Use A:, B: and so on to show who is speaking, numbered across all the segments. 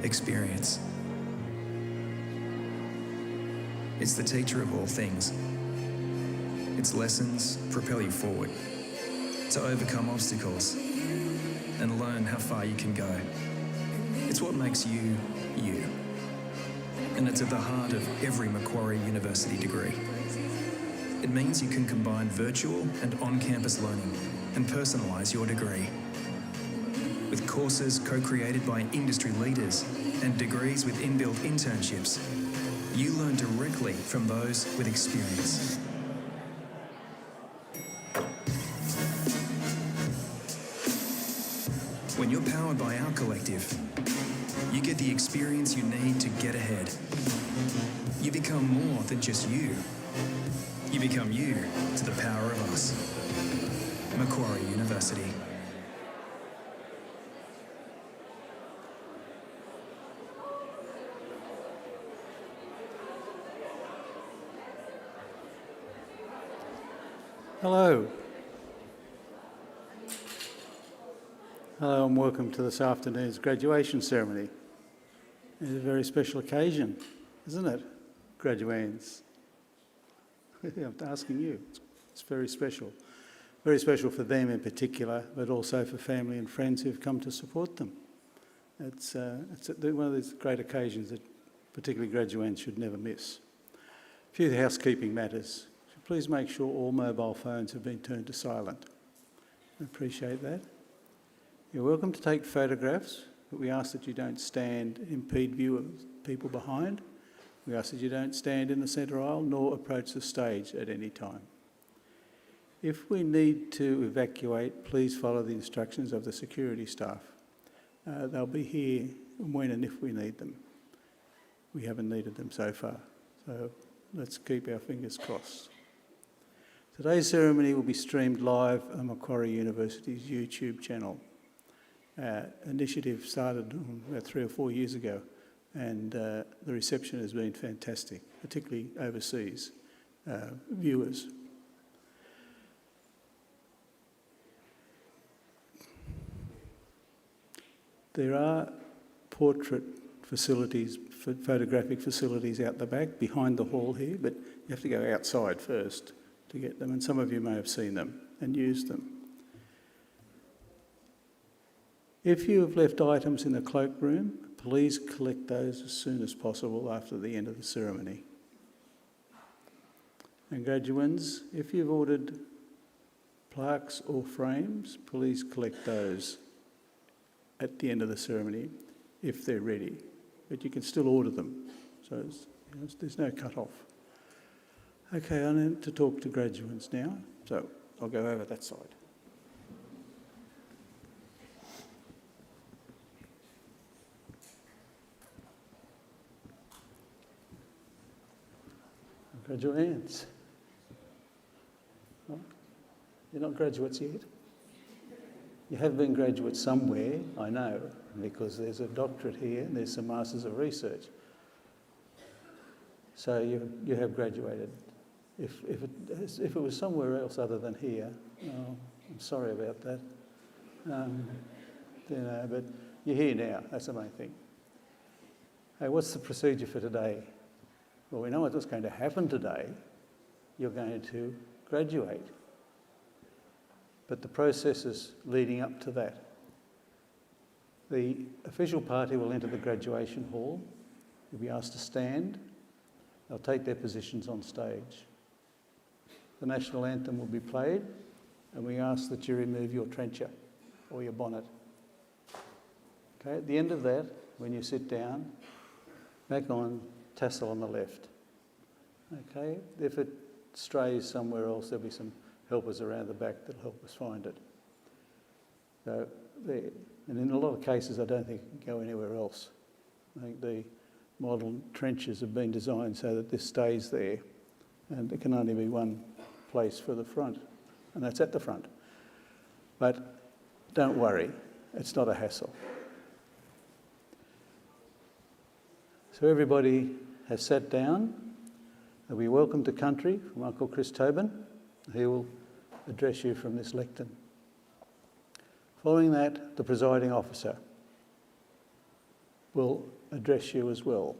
A: experience. It's the teacher of all things. Its lessons propel you forward to overcome obstacles and learn how far you can go. It's what makes you, you. And it's at the heart of every Macquarie University degree. It means you can combine virtual and on-campus learning and personalise your degree. With courses co-created by industry leaders and degrees with inbuilt internships, you learn directly from those with experience. When you're powered by our collective, you get the experience you need to get ahead. You become more than just you. You become you to the power of us. Macquarie University.
B: Hello. Hello and welcome to this afternoon's graduation ceremony. It's a very special occasion, isn't it, graduands? I'm asking you. It's very special. Very special for them in particular, but also for family and friends who've come to support them. It's one of these great occasions that particularly graduands should never miss. A few housekeeping matters. Please make sure all mobile phones have been turned to silent. I appreciate that. You're welcome to take photographs, but we ask that you don't stand, impede view of people behind. We ask that you don't stand in the centre aisle nor approach the stage at any time. If we need to evacuate, please follow the instructions of the security staff. They'll be here when and if we need them. We haven't needed them so far, so let's keep our fingers crossed. Today's ceremony will be streamed live on Macquarie University's YouTube channel. Initiative started about 3 or 4 years ago, and the reception has been fantastic, particularly overseas viewers. There are portrait facilities, photographic facilities out the back behind the hall here, but you have to go outside first to get them, and some of you may have seen them and used them. If you have left items in the cloakroom, please collect those as soon as possible after the end of the ceremony. And graduands, if you've ordered plaques or frames, please collect those at the end of the ceremony if they're ready. But you can still order them, so there's no cut-off. Okay, I need to talk to graduands now, so I'll go over that side. Graduates. Well, you're not graduates yet? You have been graduates somewhere, I know, because there's a doctorate here and there's some Masters of Research. So you have graduated. If it was somewhere else other than here, oh, I'm sorry about that. But you're here now, that's the main thing. Hey, what's the procedure for today? Well, we know what's going to happen today. You're going to graduate. But the processes leading up to that. The official party will enter the graduation hall. You'll be asked to stand. They'll take their positions on stage. The national anthem will be played, and we ask that you remove your trencher or your bonnet. Okay, at the end of that, when you sit down, back on, tassel on the left. Okay, if it strays somewhere else, there'll be some helpers around the back that'll help us find it. So there, and in a lot of cases, I don't think it can go anywhere else. I think the model trenches have been designed so that this stays there, and there can only be one place for the front, and that's at the front. But don't worry, it's not a hassle. So everybody has sat down. We welcome to country from Uncle Chris Tobin. He will address you from this lectern. Following that, the presiding officer will address you as well,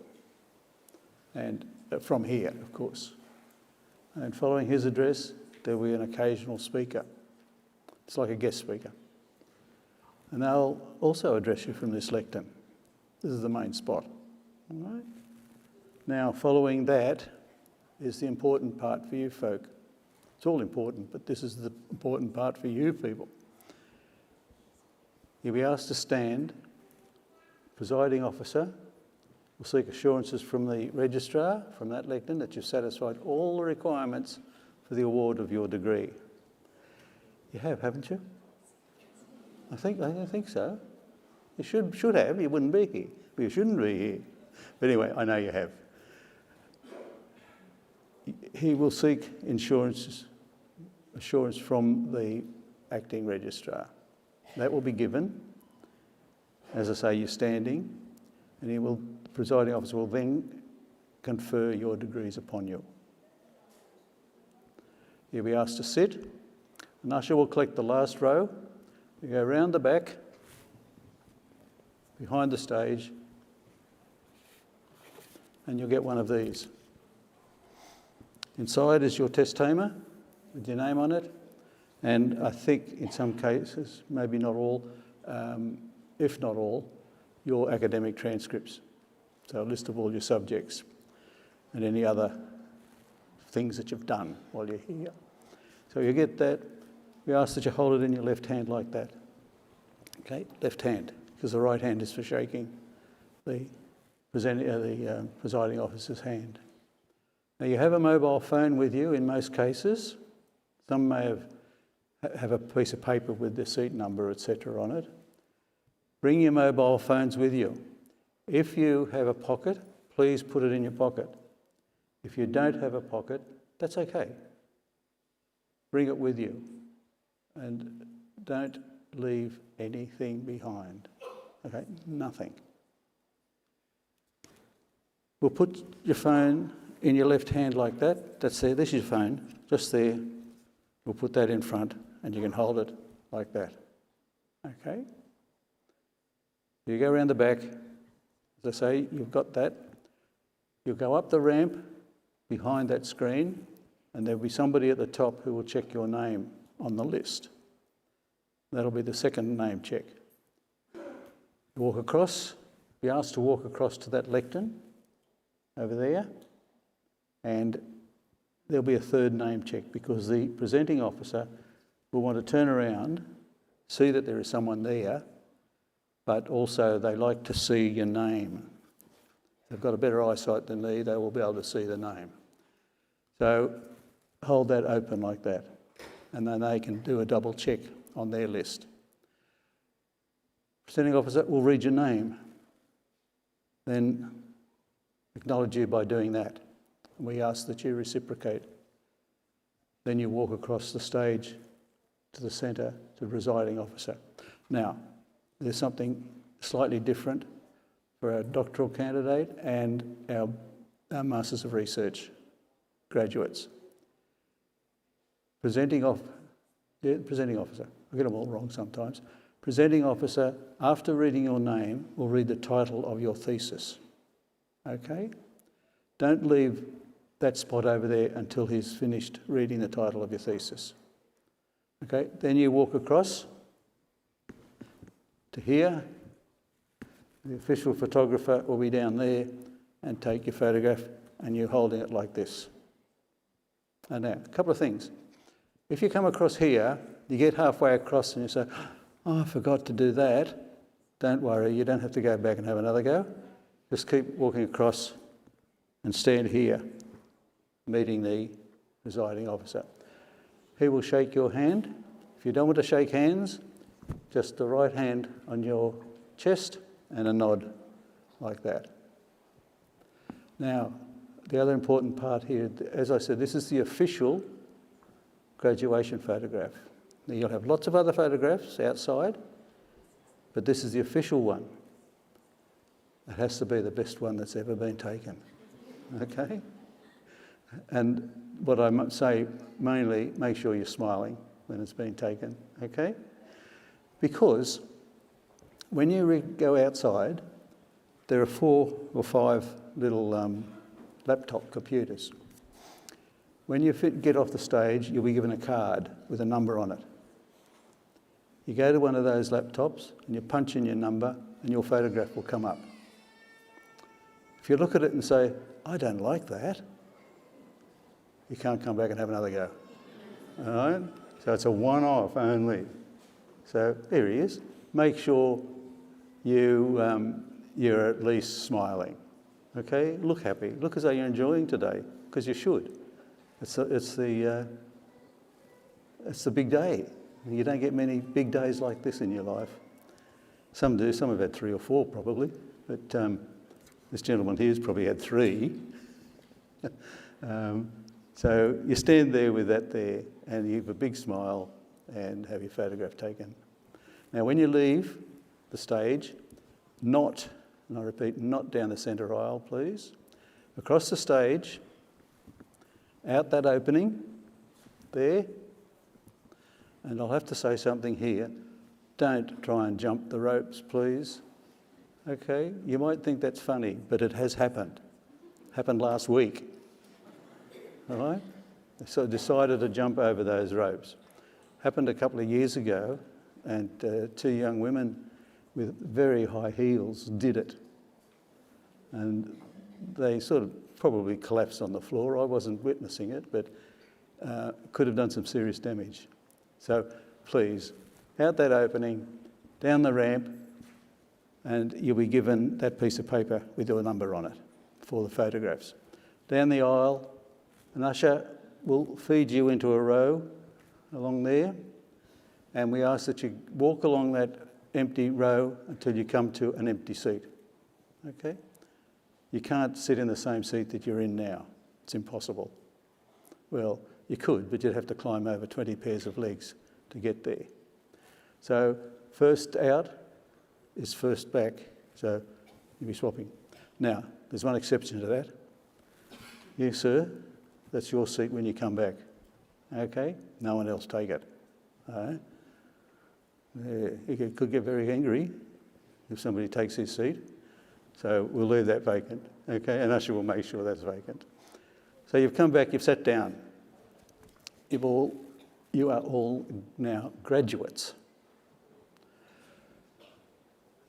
B: and from here, of course. And following his address, there'll be an occasional speaker. It's like a guest speaker. And they'll also address you from this lectern. This is the main spot. All right? Now, following that is the important part for you folk. It's all important, but this is the important part for you people. You'll be asked to stand. Presiding officer will seek assurances from the registrar, from that lectern, that you've satisfied all the requirements for the award of your degree. You have, haven't you? I think so. You should have. You wouldn't be here. Well, you shouldn't be here. But anyway, I know you have. He will seek assurance from the acting registrar. That will be given. As I say, you're standing, and the presiding officer will then confer your degrees upon you. You'll be asked to sit. An usher will collect the last row. You go round the back, behind the stage, and you'll get one of these. Inside is your testamer with your name on it, and I think in some cases, maybe not all, if not all, your academic transcripts. So a list of all your subjects and any other things that you've done while you're here. So you get that. We ask that you hold it in your left hand like that. Okay, left hand, because the right hand is for shaking the presiding officer's hand. Now you have a mobile phone with you in most cases. Some may have a piece of paper with the seat number, etc. on it. Bring your mobile phones with you. If you have a pocket, please put it in your pocket. If you don't have a pocket, that's okay. Bring it with you and don't leave anything behind. Okay, nothing. We'll put your phone in your left hand like that. That's there. This is your phone, just there. We'll put that in front and you can hold it like that. Okay? You go around the back. As I say, you've got that. You'll go up the ramp behind that screen and there'll be somebody at the top who will check your name on the list. That'll be the second name check. You walk across. Be asked to walk across to that lectern over there, and there'll be a third name check because the presenting officer will want to turn around, see that there is someone there, but also they like to see your name. If they've got a better eyesight than me, they will be able to see the name. So hold that open like that, and then they can do a double check on their list. Presenting officer will read your name, then acknowledge you by doing that. We ask that you reciprocate. Then you walk across the stage to the centre to the presiding officer. Now, there's something slightly different for our doctoral candidate and our Masters of Research graduates. Presenting officer, I get them all wrong sometimes. Presenting officer, after reading your name, will read the title of your thesis. Okay? Don't leave that spot over there until he's finished reading the title of your thesis. Okay? Then you walk across to here. The official photographer will be down there and take your photograph, and you're holding it like this. And now, a couple of things. If you come across here, you get halfway across and you say, oh, I forgot to do that. Don't worry, you don't have to go back and have another go. Just keep walking across and stand here, meeting the presiding officer. He will shake your hand. If you don't want to shake hands, just the right hand on your chest and a nod like that. Now, the other important part here, as I said, this is the official graduation photograph. Now, you'll have lots of other photographs outside, but this is the official one. It has to be the best one that's ever been taken, okay? And what I might say, mainly, make sure you're smiling when it's been taken, okay? Because when you go outside, there are 4 or 5 little laptop computers. When you get off the stage, you'll be given a card with a number on it. You go to one of those laptops and you punch in your number and your photograph will come up. If you look at it and say, I don't like that, you can't come back and have another go. All right? So it's a one-off only. So there he is. Make sure you're at least smiling. Okay? Look happy. Look as though you're enjoying today, because you should. It's the big day. You don't get many big days like this in your life. Some do. Some have had 3 or 4 probably. But this gentleman here's probably had 3. So you stand there with that there and you have a big smile and have your photograph taken. Now when you leave the stage, not, and I repeat, not down the centre aisle, please. Across the stage, out that opening, there, and I'll have to say something here. Don't try and jump the ropes, please. Okay? You might think that's funny, but it has happened. Happened last week. All right? So I decided to jump over those ropes. Happened a couple of years ago, and 2 young women with very high heels did it. And they sort of probably collapsed on the floor. I wasn't witnessing it, but could have done some serious damage. So please, out that opening, down the ramp, and you'll be given that piece of paper with your number on it for the photographs. Down the aisle, an usher will feed you into a row along there, and we ask that you walk along that empty row until you come to an empty seat. Okay? You can't sit in the same seat that you're in now. It's impossible. Well, you could, but you'd have to climb over 20 pairs of legs to get there. So first out is first back, so you'll be swapping. Now, there's one exception to that. You, sir, that's your seat when you come back. Okay? No one else take it. All right? Yeah, you could get very angry if somebody takes his seat. So we'll leave that vacant. Okay? And usher will make sure that's vacant. So you've come back, you've sat down. You are all now graduates.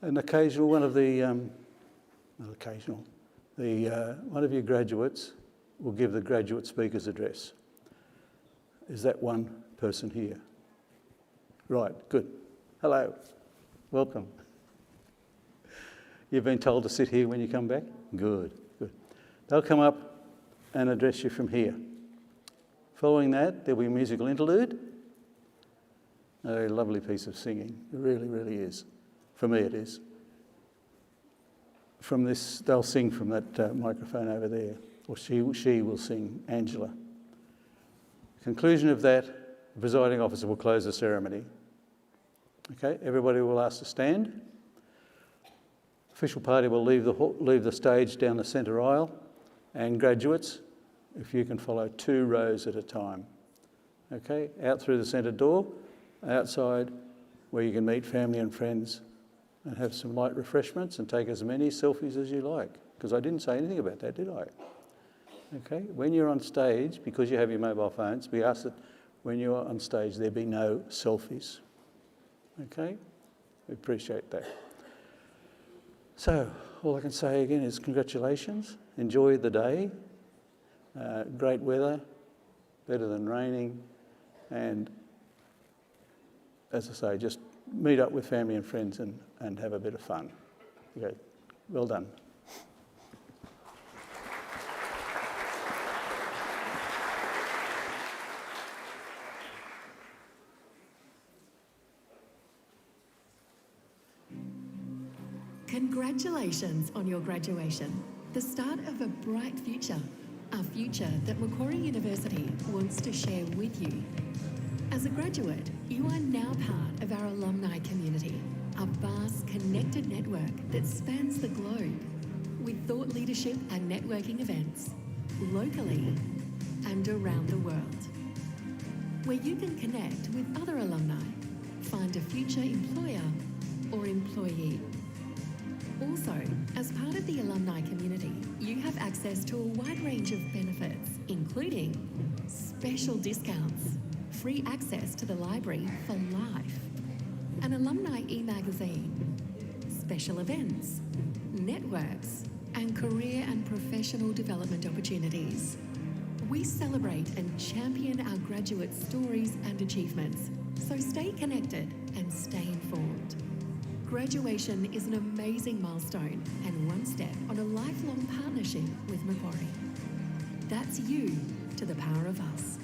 B: An occasional one of the, not occasional, one of your graduates will give the graduate speaker's address. Is that one person here? Right, good. Hello, welcome. You've been told to sit here when you come back? Good, good. They'll come up and address you from here. Following that, there'll be a musical interlude. A very lovely piece of singing. It really, really is. For me, it is. From this, they'll sing from that microphone over there, or she will sing, Angela. Conclusion of that, the presiding officer will close the ceremony. Okay, everybody will ask to stand. Official party will leave the stage down the centre aisle, and graduates, if you can follow 2 rows at a time. Okay, out through the centre door, outside where you can meet family and friends and have some light refreshments and take as many selfies as you like. Because I didn't say anything about that, did I? Okay, when you're on stage, because you have your mobile phones, we ask that when you're on stage there be no selfies. Okay, we appreciate that. So, all I can say again is congratulations, enjoy the day, great weather, better than raining, and as I say, just meet up with family and friends and have a bit of fun. Okay, well done.
C: Congratulations on your graduation, the start of a bright future, a future that Macquarie University wants to share with you. As a graduate, you are now part of our alumni community, a vast connected network that spans the globe, with thought leadership and networking events, locally and around the world, where you can connect with other alumni, find a future employer or employee. Also, as part of the alumni community, you have access to a wide range of benefits, including special discounts, free access to the library for life, an alumni e-magazine, special events, networks, and career and professional development opportunities. We celebrate and champion our graduate stories and achievements, so stay connected and stay informed. Graduation is an amazing milestone and one step on a lifelong partnership with Macquarie. That's you to the power of us.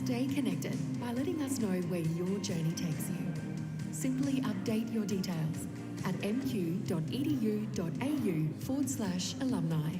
C: Stay connected by letting us know where your journey takes you. Simply update your details at mq.edu.au/alumni.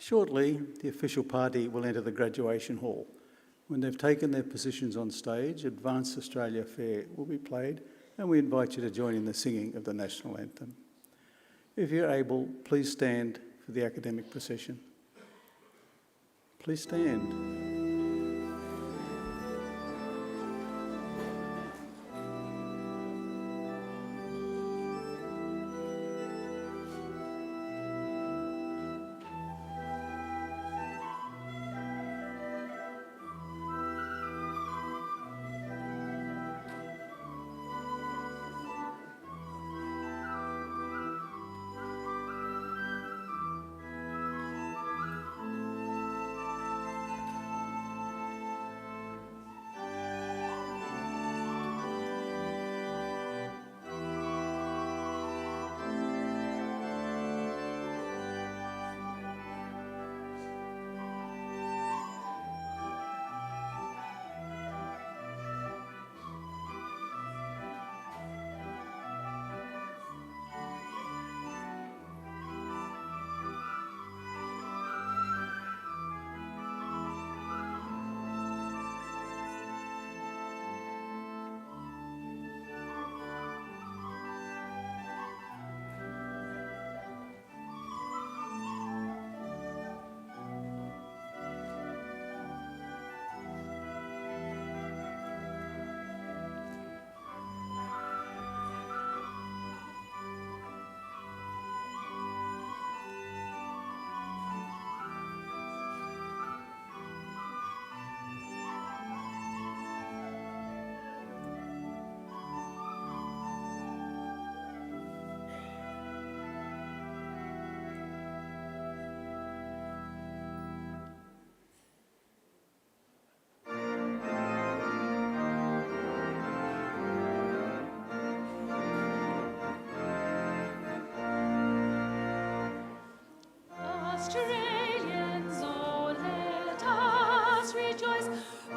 B: Shortly, the official party will enter the graduation hall. When they've taken their positions on stage, Advanced Australia Fair will be played, and we invite you to join in the singing of the national anthem. If you're able, please stand for the academic procession. Please stand.
D: Australians, oh, let us rejoice,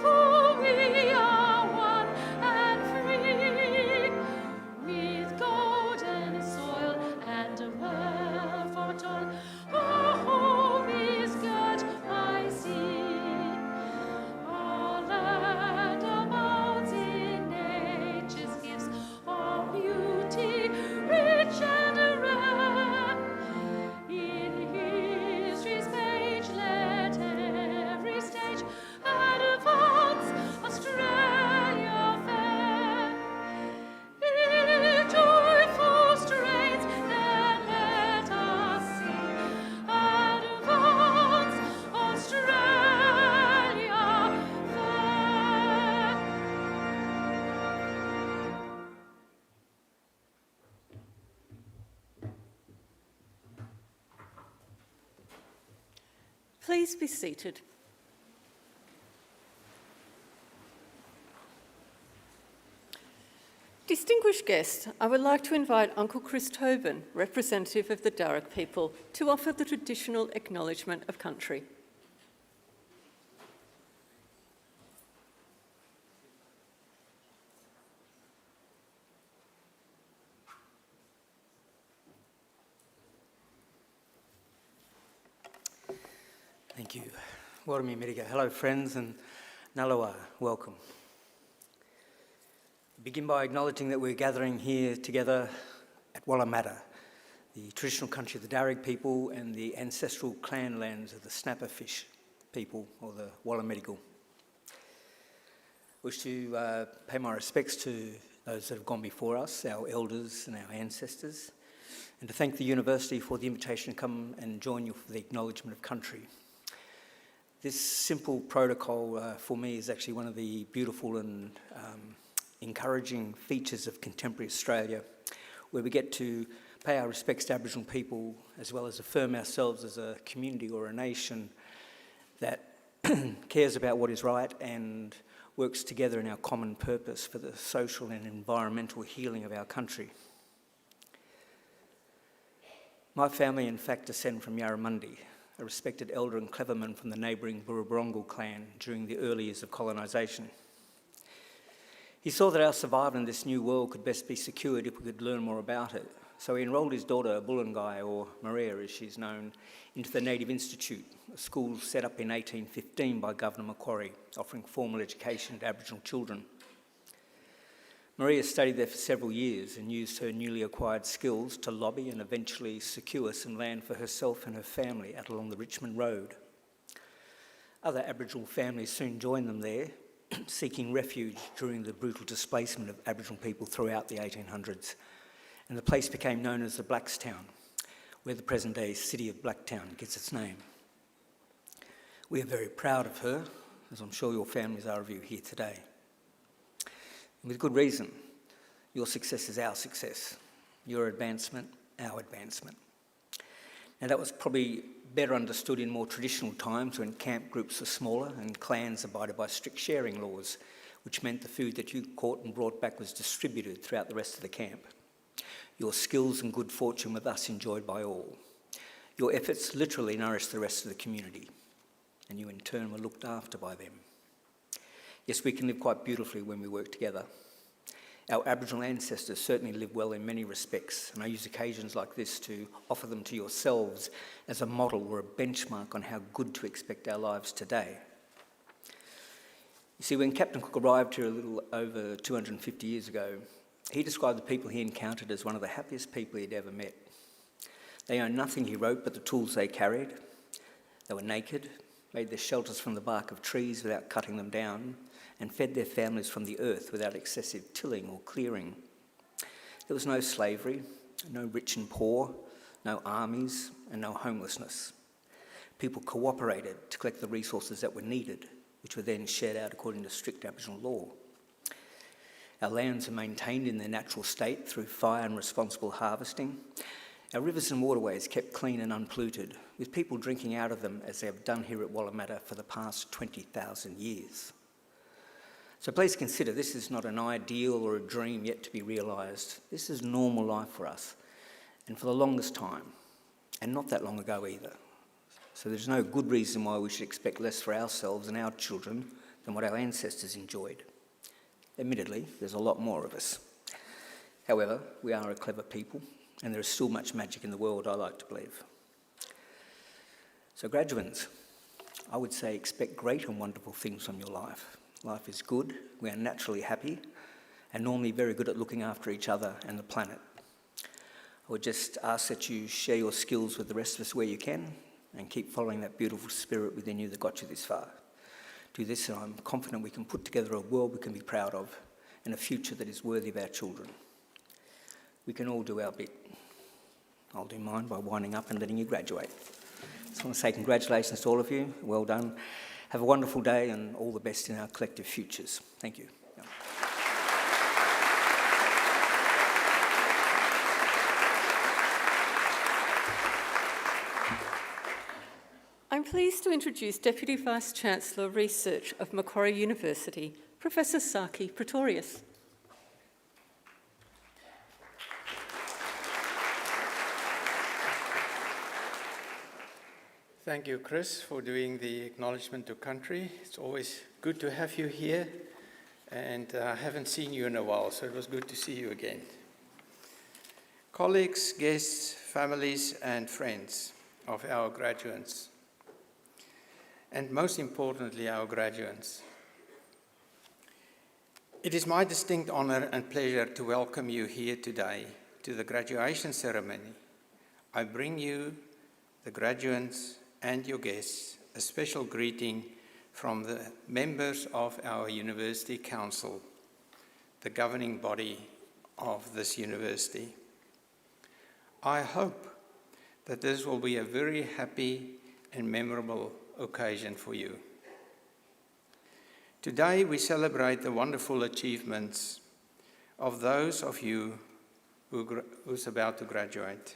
D: for we are one and free, with golden soil and a world for toil. Our home is girt by sea. Our land abounds in nature's gifts of beauty, rich and rare. In history's page, let every stage advance Australia fair. In joyful strains, then let us sing, advance Australia fair. Please be seated. Distinguished guests, I would like to invite Uncle Chris Tobin, representative of the Darug people, to offer the traditional acknowledgement of country.
E: Thank you. Warami Miriga. Hello, friends, and Nalawa, welcome. Begin by acknowledging that we're gathering here together at Wallamata, the traditional country of the Darug people and the ancestral clan lands of the snapperfish people, or the Wallamedigal. I wish to pay my respects to those that have gone before us, our elders and our ancestors, and to thank the university for the invitation to come and join you for the acknowledgement of country. This simple protocol for me is actually one of the beautiful and encouraging features of contemporary Australia, where we get to pay our respects to Aboriginal people as well as affirm ourselves as a community or a nation that cares about what is right and works together in our common purpose for the social and environmental healing of our country. My family, in fact, descend from Yarramundi, a respected elder and cleverman from the neighbouring Burrabrongal clan during the early years of colonisation. He saw that our survival in this new world could best be secured if we could learn more about it So he enrolled his daughter, Bullangai, or Maria as she's known, into the Native Institute, a school set up in 1815 by Governor Macquarie, offering formal education to Aboriginal children. Maria studied there for several years and used her newly acquired skills to lobby and eventually secure some land for herself and her family out along the Richmond Road. Other Aboriginal families soon joined them there, seeking refuge during the brutal displacement of Aboriginal people throughout the 1800s, and the place became known as the Blackstown, where the present-day city of Blacktown gets its name. We are very proud of her, as I'm sure your families are of you here today. And with good reason. Your success is our success. Your advancement, our advancement. Now that was probably better understood in more traditional times when camp groups were smaller and clans abided by strict sharing laws, which meant the food that you caught and brought back was distributed throughout the rest of the camp. Your skills and good fortune were thus enjoyed by all. Your efforts literally nourished the rest of the community, and you in turn were looked after by them. Yes, we can live quite beautifully when we work together. Our Aboriginal ancestors certainly lived well in many respects, and I use occasions like this to offer them to yourselves as a model or a benchmark on how good to expect our lives today. You see, when Captain Cook arrived here a little over 250 years ago, he described the people he encountered as one of the happiest people he'd ever met. They owned nothing, he wrote, but the tools they carried. They were naked, made their shelters from the bark of trees without cutting them down, and fed their families from the earth without excessive tilling or clearing. There was no slavery, no rich and poor, no armies, and no homelessness. People cooperated to collect the resources that were needed, which were then shared out according to strict Aboriginal law. Our lands are maintained in their natural state through fire and responsible harvesting. Our rivers and waterways kept clean and unpolluted, with people drinking out of them as they have done here at Wallamata for the past 20,000 years. So please consider this is not an ideal or a dream yet to be realised. This is normal life for us, and for the longest time, and not that long ago either. So there's no good reason why we should expect less for ourselves and our children than what our ancestors enjoyed. Admittedly, there's a lot more of us. However, we are a clever people, and there is still much magic in the world, I like to believe. So graduates, I would say expect great and wonderful things from your life. Life is good, we are naturally happy, and normally very good at looking after each other and the planet. I would just ask that you share your skills with the rest of us where you can, and keep following that beautiful spirit within you that got you this far. Do this, and I'm confident we can put together a world we can be proud of and a future that is worthy of our children. We can all do our bit. I'll do mine by winding up and letting you graduate. I just want to say congratulations to all of you. Well done. Have a wonderful day and all the best in our collective futures. Thank you.
D: I'm pleased to introduce Deputy Vice-Chancellor Research of Macquarie University, Professor Saki Pretorius.
F: Thank you, Chris, for doing the acknowledgement to country. It's always good to have you here, and I haven't seen you in a while, so it was good to see you again. Colleagues, guests, families, and friends of our graduates, and most importantly, our graduates. It is my distinct honor and pleasure to welcome you here today to the graduation ceremony. I bring you, the graduates and your guests, a special greeting from the members of our University Council, the governing body of this university. I hope that this will be a very happy and memorable occasion for you. Today we celebrate the wonderful achievements of those of you who's about to graduate.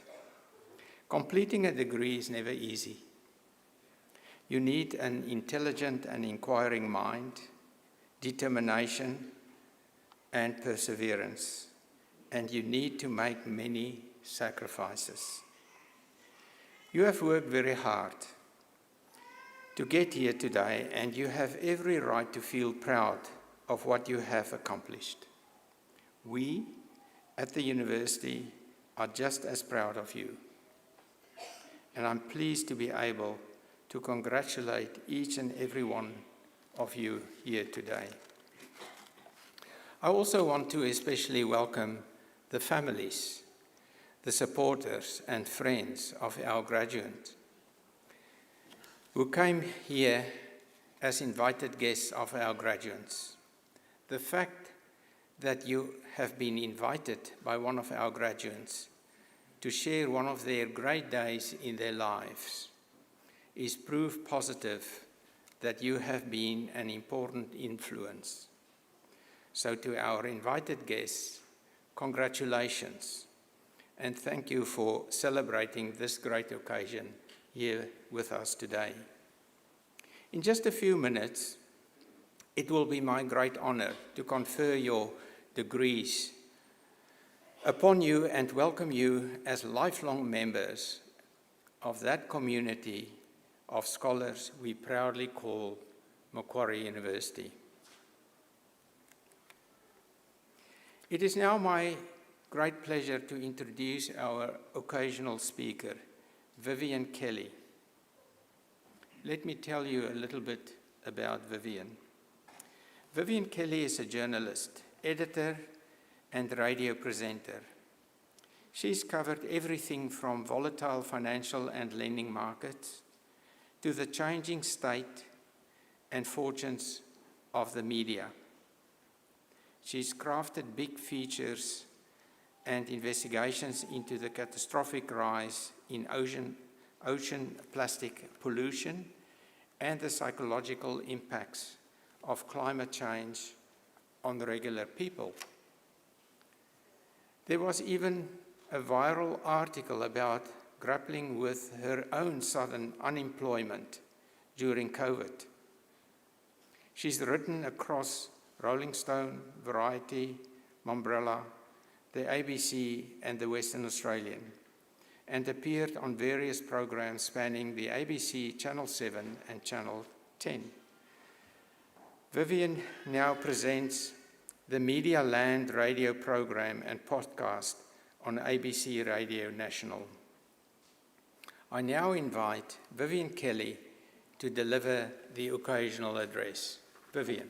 F: Completing a degree is never easy. You need an intelligent and inquiring mind, determination, and perseverance, and you need to make many sacrifices. You have worked very hard to get here today, and you have every right to feel proud of what you have accomplished. We at the university are just as proud of you. And I'm pleased to be able to congratulate each and every one of you here today. I also want to especially welcome the families, the supporters and friends of our graduates who came here as invited guests of our graduates. The fact that you have been invited by one of our graduates to share one of their great days in their lives is proof positive that you have been an important influence. So to our invited guests, congratulations, and thank you for celebrating this great occasion here with us today. In just a few minutes, it will be my great honor to confer your degrees upon you and welcome you as lifelong members of that community of scholars we proudly call Macquarie University. It is now my great pleasure to introduce our occasional speaker, Vivian Kelly. Let me tell you a little bit about Vivian. Vivian Kelly is a journalist, editor, and radio presenter. She's covered everything from volatile financial and lending markets to the changing state and fortunes of the media. She's crafted big features and investigations into the catastrophic rise in ocean plastic pollution and the psychological impacts of climate change on regular people. There was even a viral article about grappling with her own sudden unemployment during COVID. She's written across Rolling Stone, Variety, Mumbrella, the ABC, and the Western Australian, and appeared on various programs spanning the ABC, Channel 7, and Channel 10. Vivian now presents the Media Land radio program and podcast on ABC Radio National. I now invite Vivian Kelly to deliver the occasional address. Vivian.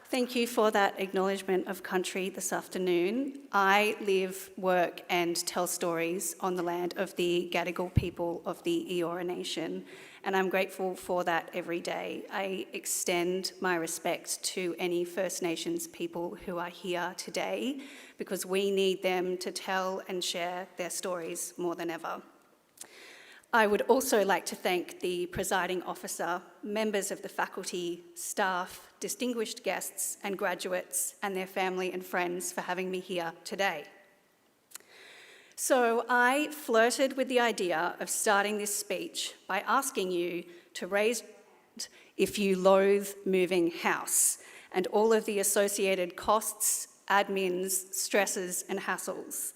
G: Thank you for that acknowledgement of country this afternoon. I live, work and tell stories on the land of the Gadigal people of the Eora Nation, and I'm grateful for that every day. I extend my respect to any First Nations people who are here today because we need them to tell and share their stories more than ever. I would also like to thank the presiding officer, members of the faculty, staff, distinguished guests and graduates and their family and friends for having me here today. So I flirted with the idea of starting this speech by asking you to raise your hand if you loathe moving house and all of the associated costs, admins, stresses and hassles.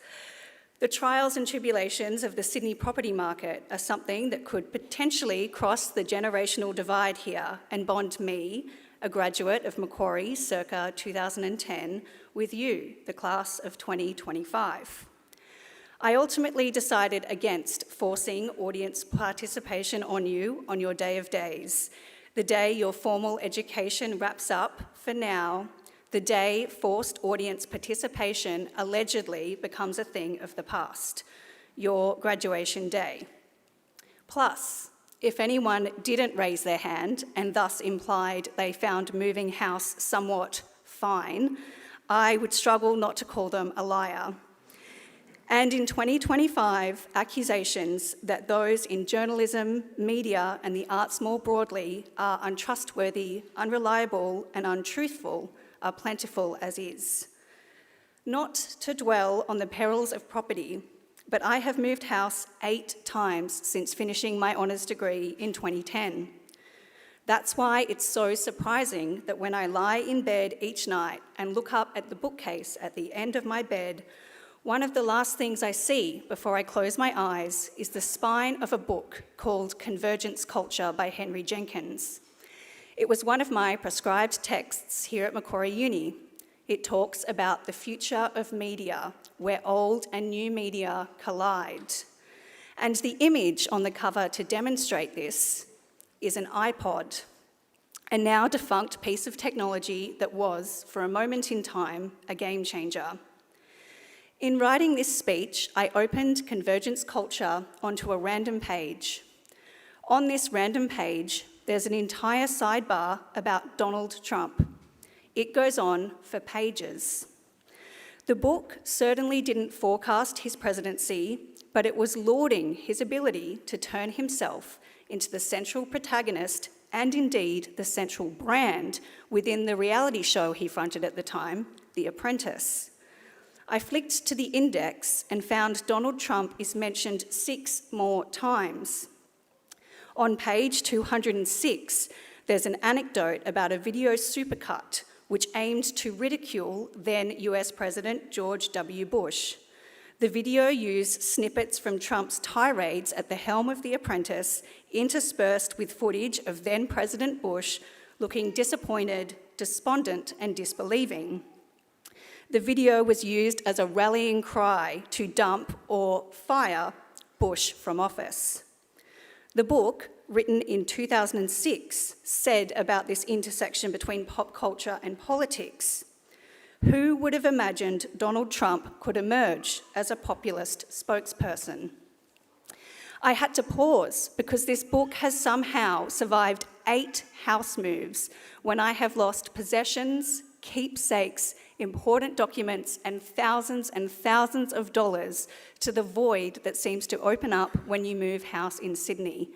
G: The trials and tribulations of the Sydney property market are something that could potentially cross the generational divide here and bond me, a graduate of Macquarie circa 2010, with you, the class of 2025. I ultimately decided against forcing audience participation on you on your day of days, the day your formal education wraps up for now, the day forced audience participation allegedly becomes a thing of the past, your graduation day. Plus, if anyone didn't raise their hand and thus implied they found moving house somewhat fine, I would struggle not to call them a liar. And in 2025, accusations that those in journalism, media, and the arts more broadly are untrustworthy, unreliable, and untruthful are plentiful as is. Not to dwell on the perils of property, but I have moved house 8 times since finishing my honours degree in 2010. That's why it's so surprising that when I lie in bed each night and look up at the bookcase at the end of my bed, one of the last things I see before I close my eyes is the spine of a book called Convergence Culture by Henry Jenkins. It was one of my prescribed texts here at Macquarie Uni. It talks about the future of media, where old and new media collide. And the image on the cover to demonstrate this is an iPod, a now defunct piece of technology that was, for a moment in time, a game changer. In writing this speech, I opened Convergence Culture onto a random page. On this random page, there's an entire sidebar about Donald Trump. It goes on for pages. The book certainly didn't forecast his presidency, but it was lauding his ability to turn himself into the central protagonist and indeed the central brand within the reality show he fronted at the time, The Apprentice. I flicked to the index and found Donald Trump is mentioned 6 more times. On page 206, there's an anecdote about a video supercut which aimed to ridicule then US President George W. Bush. The video used snippets from Trump's tirades at the helm of The Apprentice, interspersed with footage of then President Bush looking disappointed, despondent, and disbelieving. The video was used as a rallying cry to dump or fire Bush from office. The book, written in 2006, said about this intersection between pop culture and politics, who would have imagined Donald Trump could emerge as a populist spokesperson? I had to pause because this book has somehow survived 8 house moves when I have lost possessions, keepsakes, important documents, and thousands of dollars to the void that seems to open up when you move house in Sydney.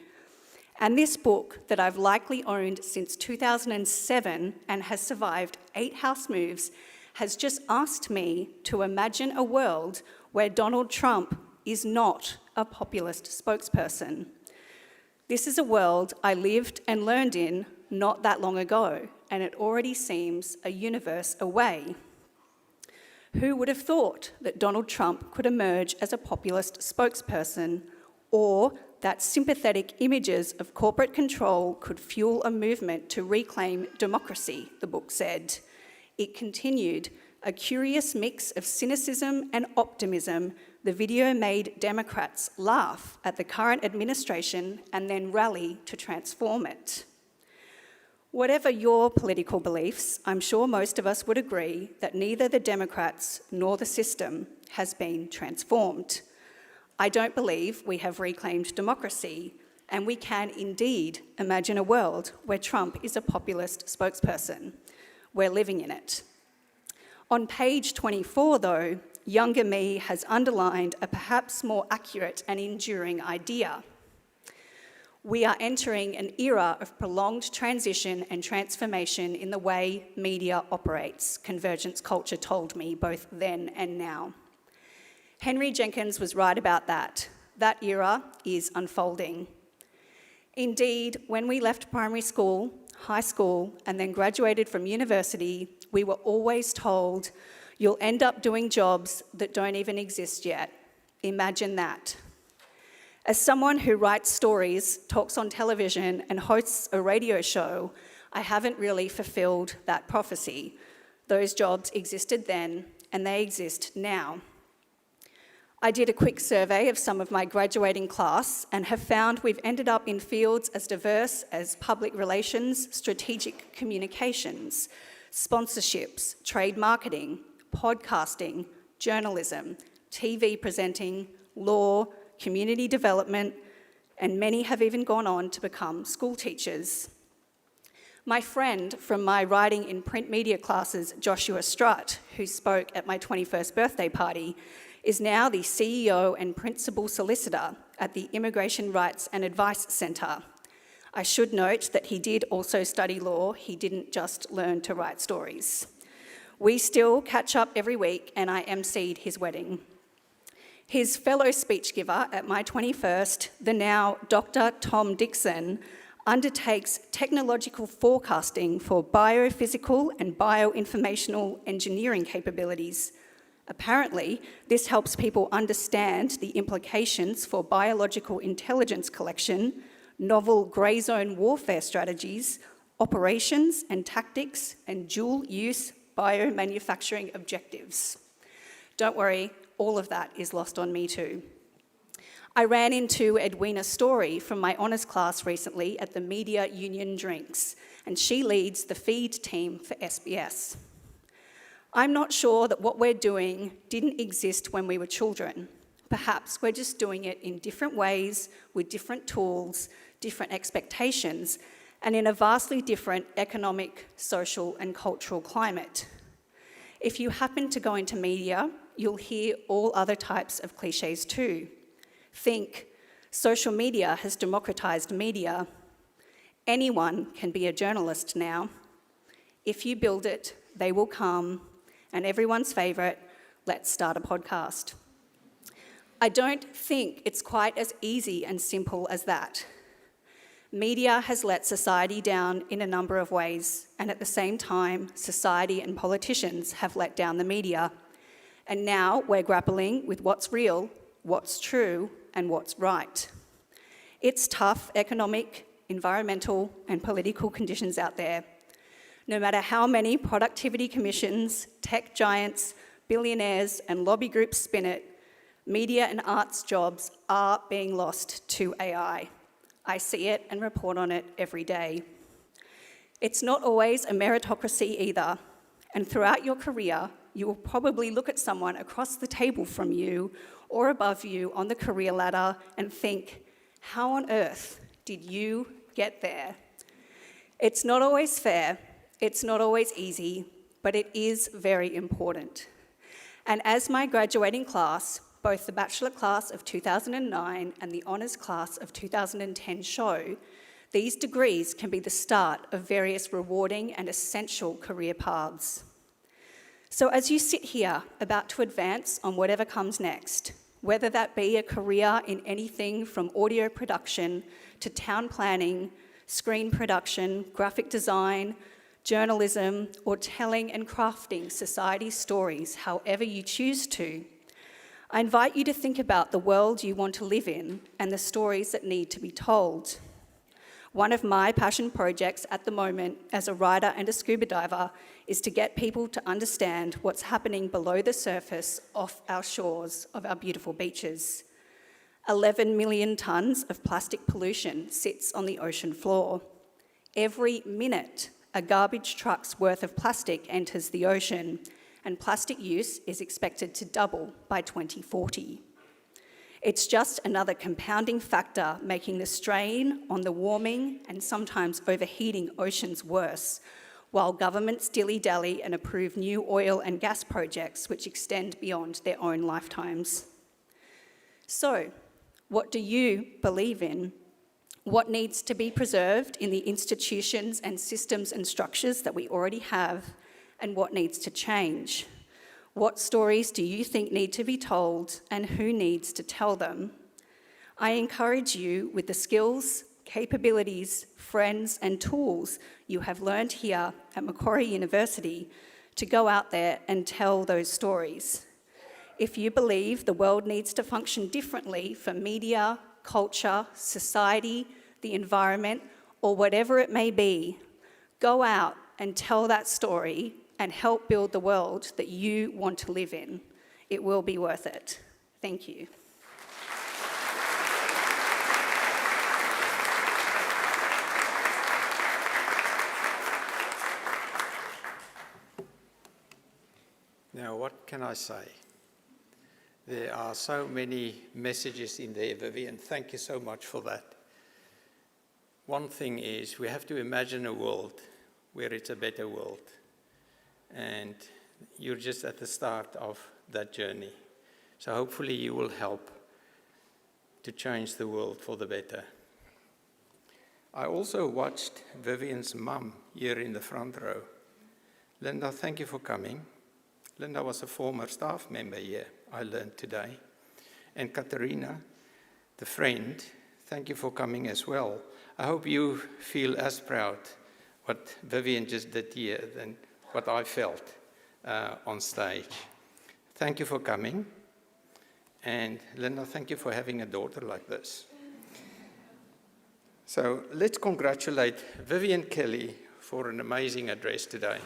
G: And this book that I've likely owned since 2007 and has survived 8 house moves has just asked me to imagine a world where Donald Trump is not a populist spokesperson. This is a world I lived and learned in not that long ago, and it already seems a universe away. Who would have thought that Donald Trump could emerge as a populist spokesperson, or that sympathetic images of corporate control could fuel a movement to reclaim democracy, the book said. It continued, a curious mix of cynicism and optimism. The video made Democrats laugh at the current administration and then rally to transform it. Whatever your political beliefs, I'm sure most of us would agree that neither the Democrats nor the system has been transformed. I don't believe we have reclaimed democracy, and we can indeed imagine a world where Trump is a populist spokesperson. We're living in it. On page 24, though, younger me has underlined a perhaps more accurate and enduring idea. We are entering an era of prolonged transition and transformation in the way media operates, Convergence Culture told me both then and now. Henry Jenkins was right about that. That era is unfolding. Indeed, when we left primary school, high school, and then graduated from university, we were always told, you'll end up doing jobs that don't even exist yet. Imagine that. As someone who writes stories, talks on television, and hosts a radio show, I haven't really fulfilled that prophecy. Those jobs existed then, and they exist now. I did a quick survey of some of my graduating class and have found we've ended up in fields as diverse as public relations, strategic communications, sponsorships, trade marketing, podcasting, journalism, TV presenting, law, community development, and many have even gone on to become school teachers. My friend from my writing in print media classes, Joshua Strutt, who spoke at my 21st birthday party, is now the CEO and principal solicitor at the Immigration Rights and Advice Centre. I should note that he did also study law, he didn't just learn to write stories. We still catch up every week, and I emceed his wedding. His fellow speech giver at my 21st, the now Dr. Tom Dixon, undertakes technological forecasting for biophysical and bioinformational engineering capabilities. Apparently, this helps people understand the implications for biological intelligence collection, novel grey zone warfare strategies, operations and tactics, and dual-use biomanufacturing objectives. Don't worry, all of that is lost on me too. I ran into Edwina Story from my honours class recently at the Media Union Drinks, and she leads the feed team for SBS. I'm not sure that what we're doing didn't exist when we were children. Perhaps we're just doing it in different ways, with different tools, different expectations, and in a vastly different economic, social, and cultural climate. If you happen to go into media, you'll hear all other types of cliches too. Think, social media has democratised media. Anyone can be a journalist now. If you build it, they will come. And everyone's favourite, let's start a podcast. I don't think it's quite as easy and simple as that. Media has let society down in a number of ways, and at the same time, society and politicians have let down the media. And now we're grappling with what's real, what's true, and what's right. It's tough economic, environmental, and political conditions out there. No matter how many productivity commissions, tech giants, billionaires, and lobby groups spin it, media and arts jobs are being lost to AI. I see it and report on it every day. It's not always a meritocracy either, and throughout your career, you will probably look at someone across the table from you or above you on the career ladder and think, how on earth did you get there? It's not always fair, it's not always easy, but it is very important. And as my graduating class, both the bachelor class of 2009 and the honours class of 2010 show, these degrees can be the start of various rewarding and essential career paths. So as you sit here about to advance on whatever comes next, whether that be a career in anything from audio production to town planning, screen production, graphic design, journalism, or telling and crafting society's stories however you choose to, I invite you to think about the world you want to live in and the stories that need to be told. One of my passion projects at the moment as a writer and a scuba diver is to get people to understand what's happening below the surface off our shores of our beautiful beaches. 11 million tonnes of plastic pollution sits on the ocean floor. Every minute, a garbage truck's worth of plastic enters the ocean, and plastic use is expected to double by 2040. It's just another compounding factor making the strain on the warming and sometimes overheating oceans worse, while governments dilly-dally and approve new oil and gas projects which extend beyond their own lifetimes. So, what do you believe in? What needs to be preserved in the institutions and systems and structures that we already have, and what needs to change? What stories do you think need to be told, and who needs to tell them? I encourage you, with the skills, capabilities, friends, and tools you have learned here at Macquarie University, to go out there and tell those stories. If you believe the world needs to function differently for media, culture, society, the environment, or whatever it may be, go out and tell that story and help build the world that you want to live in. It will be worth it. Thank you.
F: Now, what can I say? There are so many messages in there, Vivian. Thank you so much for that. One thing is, we have to imagine a world where it's a better world. And you're just at the start of that journey. So hopefully you will help to change the world for the better. I also watched Vivian's mum here in the front row. Linda, thank you for coming. Linda was a former staff member here, I learned today. And Katerina, the friend, thank you for coming as well. I hope you feel as proud what Vivian just did here than what I felt on stage. Thank you for coming. And Linda, thank you for having a daughter like this. So let's congratulate Vivian Kelly for an amazing address today.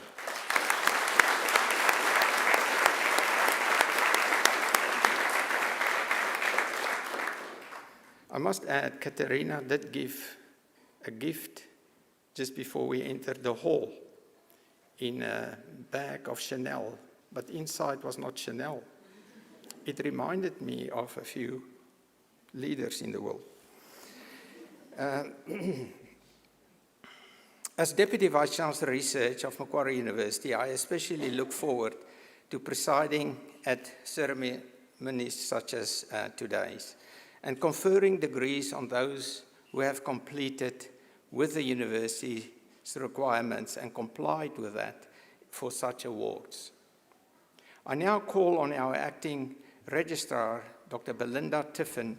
F: I must add, Katerina did give a gift just before we entered the hall in a bag of Chanel, but inside was not Chanel. It reminded me of a few leaders in the world. As Deputy Vice-Chancellor Research of Macquarie University, I especially look forward to presiding at ceremonies such as today's and conferring degrees on those who have completed with the university's requirements and complied with that for such awards. I now call on our acting registrar, Dr. Belinda Tiffin,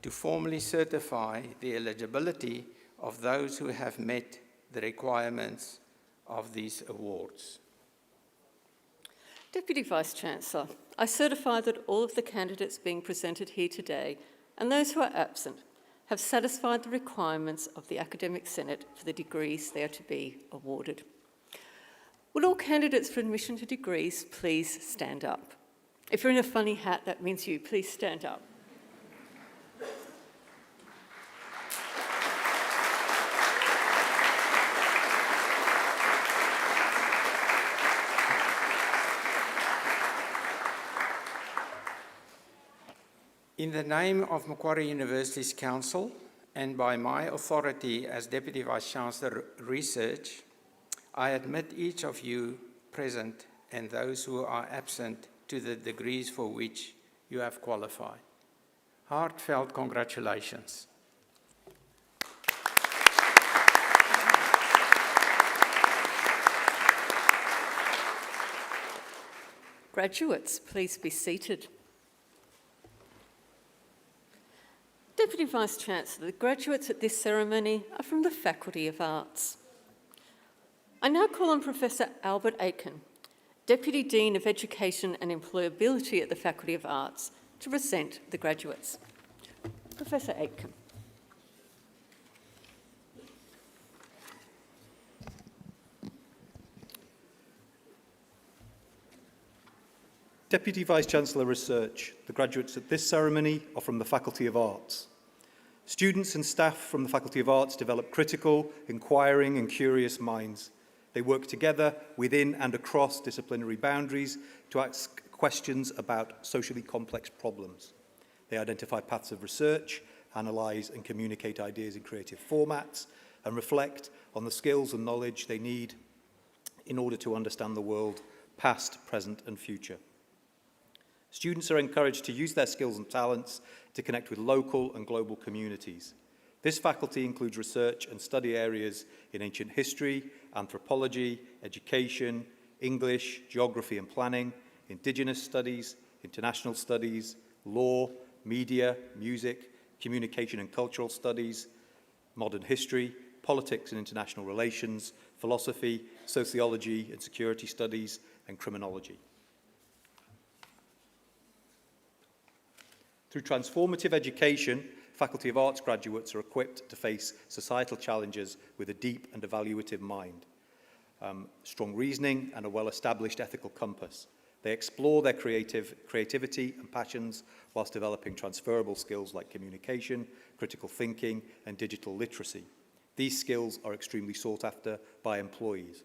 F: to formally certify the eligibility of those who have met the requirements of these awards.
D: Deputy Vice-Chancellor, I certify that all of the candidates being presented here today and those who are absent have satisfied the requirements of the Academic Senate for the degrees they are to be awarded. Will all candidates for admission to degrees please stand up? If you're in a funny hat, that means you. Please stand up.
F: In the name of Macquarie University's Council and by my authority as Deputy Vice-Chancellor Research, I admit each of you present and those who are absent to the degrees for which you have qualified. Heartfelt congratulations.
D: Graduates, please be seated. Deputy Vice-Chancellor, the graduates at this ceremony are from the Faculty of Arts. I now call on Professor Albert Aitken, Deputy Dean of Education and Employability at the Faculty of Arts, to present the graduates. Professor Aitken.
H: Deputy Vice-Chancellor Research, the graduates at this ceremony are from the Faculty of Arts. Students and staff from the Faculty of Arts develop critical, inquiring and curious minds. They work together within and across disciplinary boundaries to ask questions about socially complex problems. They identify paths of research, analyse and communicate ideas in creative formats, and reflect on the skills and knowledge they need in order to understand the world, past, present and future. Students are encouraged to use their skills and talents to connect with local and global communities. This faculty includes research and study areas in ancient history, anthropology, education, English, geography and planning, Indigenous studies, international studies, law, media, music, communication and cultural studies, modern history, politics and international relations, philosophy, sociology and security studies, and criminology. Through transformative education, Faculty of Arts graduates are equipped to face societal challenges with a deep and evaluative mind, strong reasoning and a well-established ethical compass. They explore their creativity and passions whilst developing transferable skills like communication, critical thinking and digital literacy. These skills are extremely sought after by employees.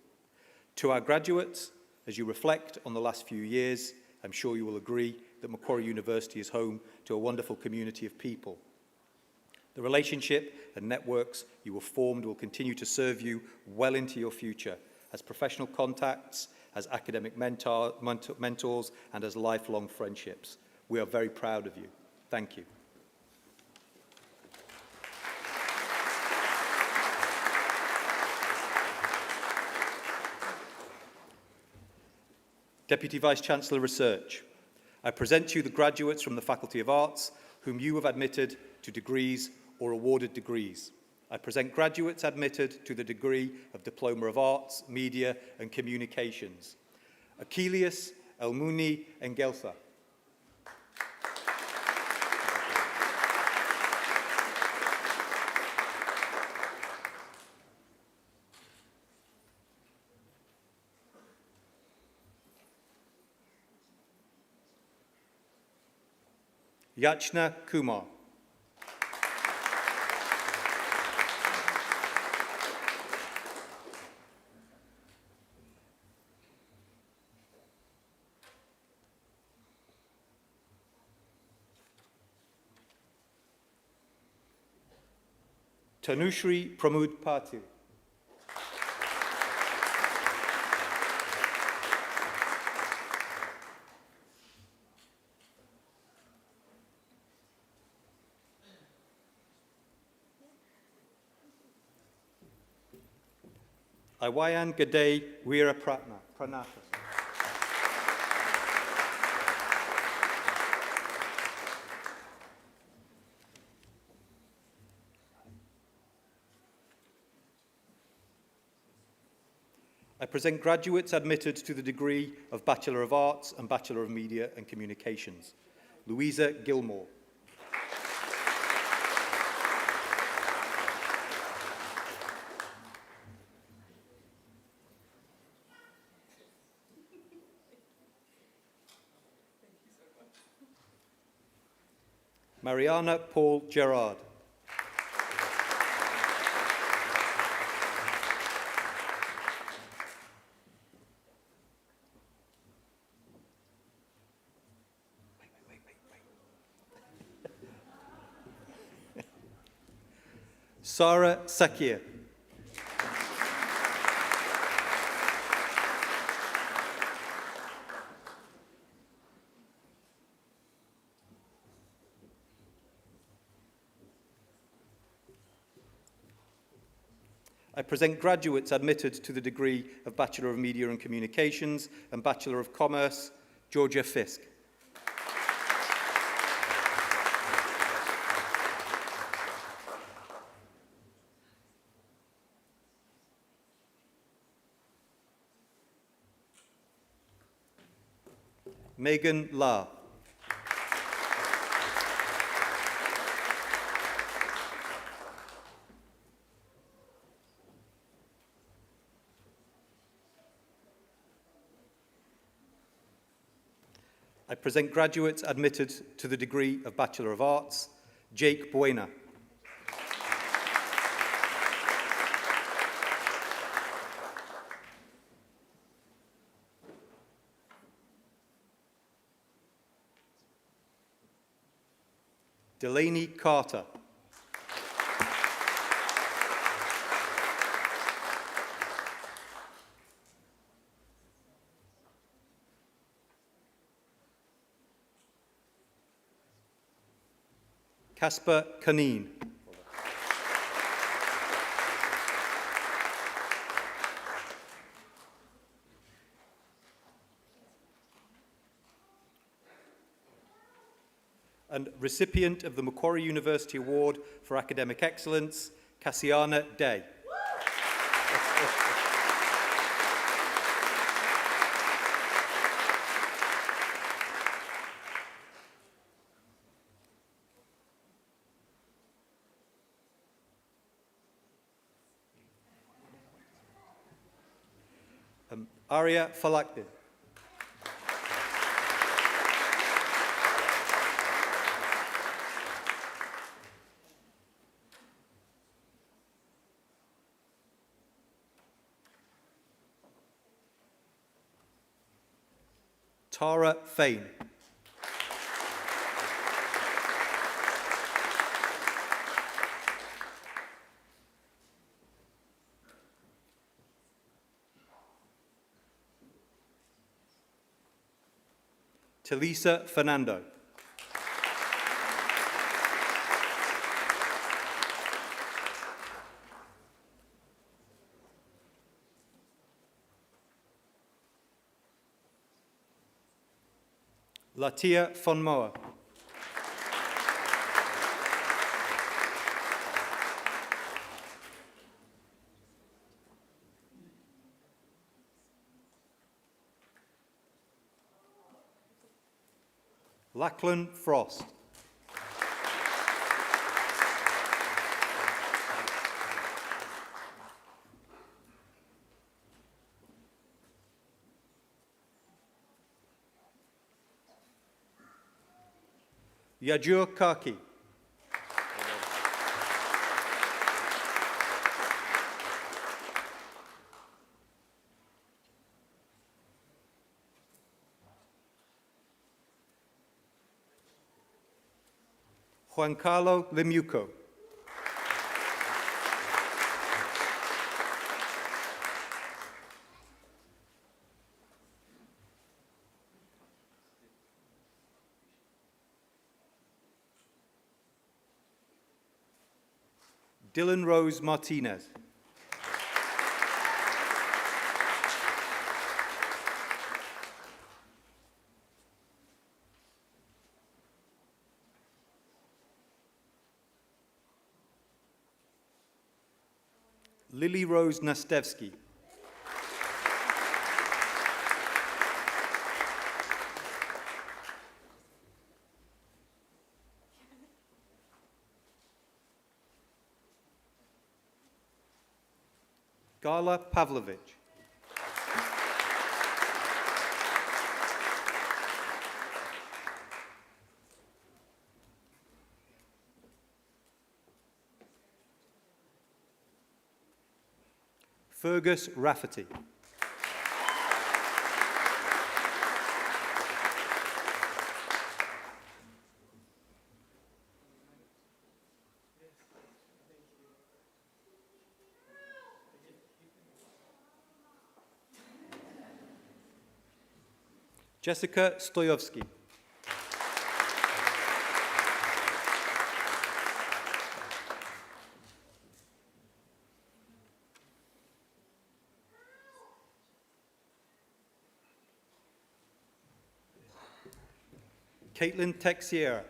H: To our graduates, as you reflect on the last few years, I'm sure you will agree that Macquarie University is home to a wonderful community of people. The relationship and networks you have formed will continue to serve you well into your future as professional contacts, as academic mentors, and as lifelong friendships. We are very proud of you. Thank you. Deputy Vice-Chancellor Research, I present to you the graduates from the Faculty of Arts whom you have admitted to degrees or awarded degrees. I present graduates admitted to the degree of Diploma of Arts, Media and Communications. Achilles Elmuni Engelsa. Yachna Kumar. Tanushri Pramod Patil. Iwayan Gade Weera Pranathas. I present graduates admitted to the degree of Bachelor of Arts and Bachelor of Media and Communications. Louisa Gilmore. Mariana Paul Gerard. Sarah Sakir. I present graduates admitted to the degree of Bachelor of Media and Communications and Bachelor of Commerce, Georgia Fisk. Megan La. I present graduates admitted to the degree of Bachelor of Arts, Jake Buena. Delaney Carter. Casper Canine. And recipient of the Macquarie University Award for Academic Excellence, Cassiana Day. Arya Falakdin. Tara Fain. Talisa Fernando. Latia Fonmoa. Lachlan Frost. Yajur Kaki. Juan Carlo Lemuco. Dylan Rose Martinez. Lily Rose Nastevsky. Gala Pavlovich. Fergus Rafferty. Jessica Stoyovsky. Caitlin Texiera.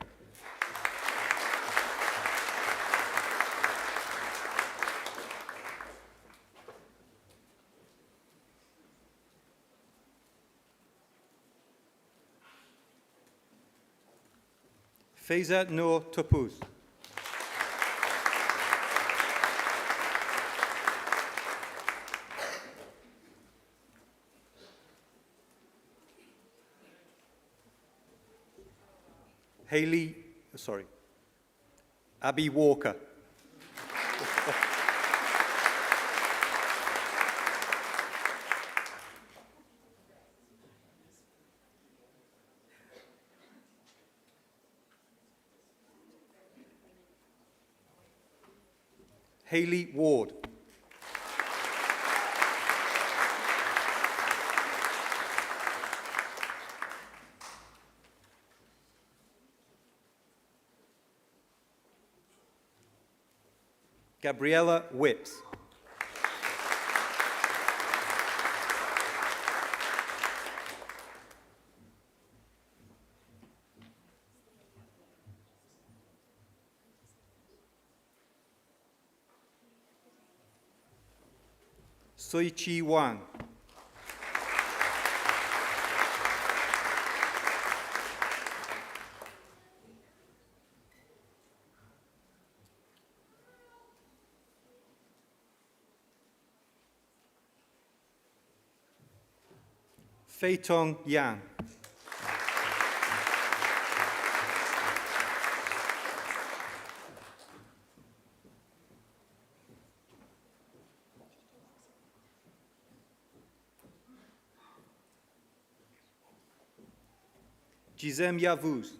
H: Faiza Noor Topuz. Abby Walker. Hayley Ward. Gabriella Whips. Soichi Wang. Fei Tong Yang. Gizem Yavuz.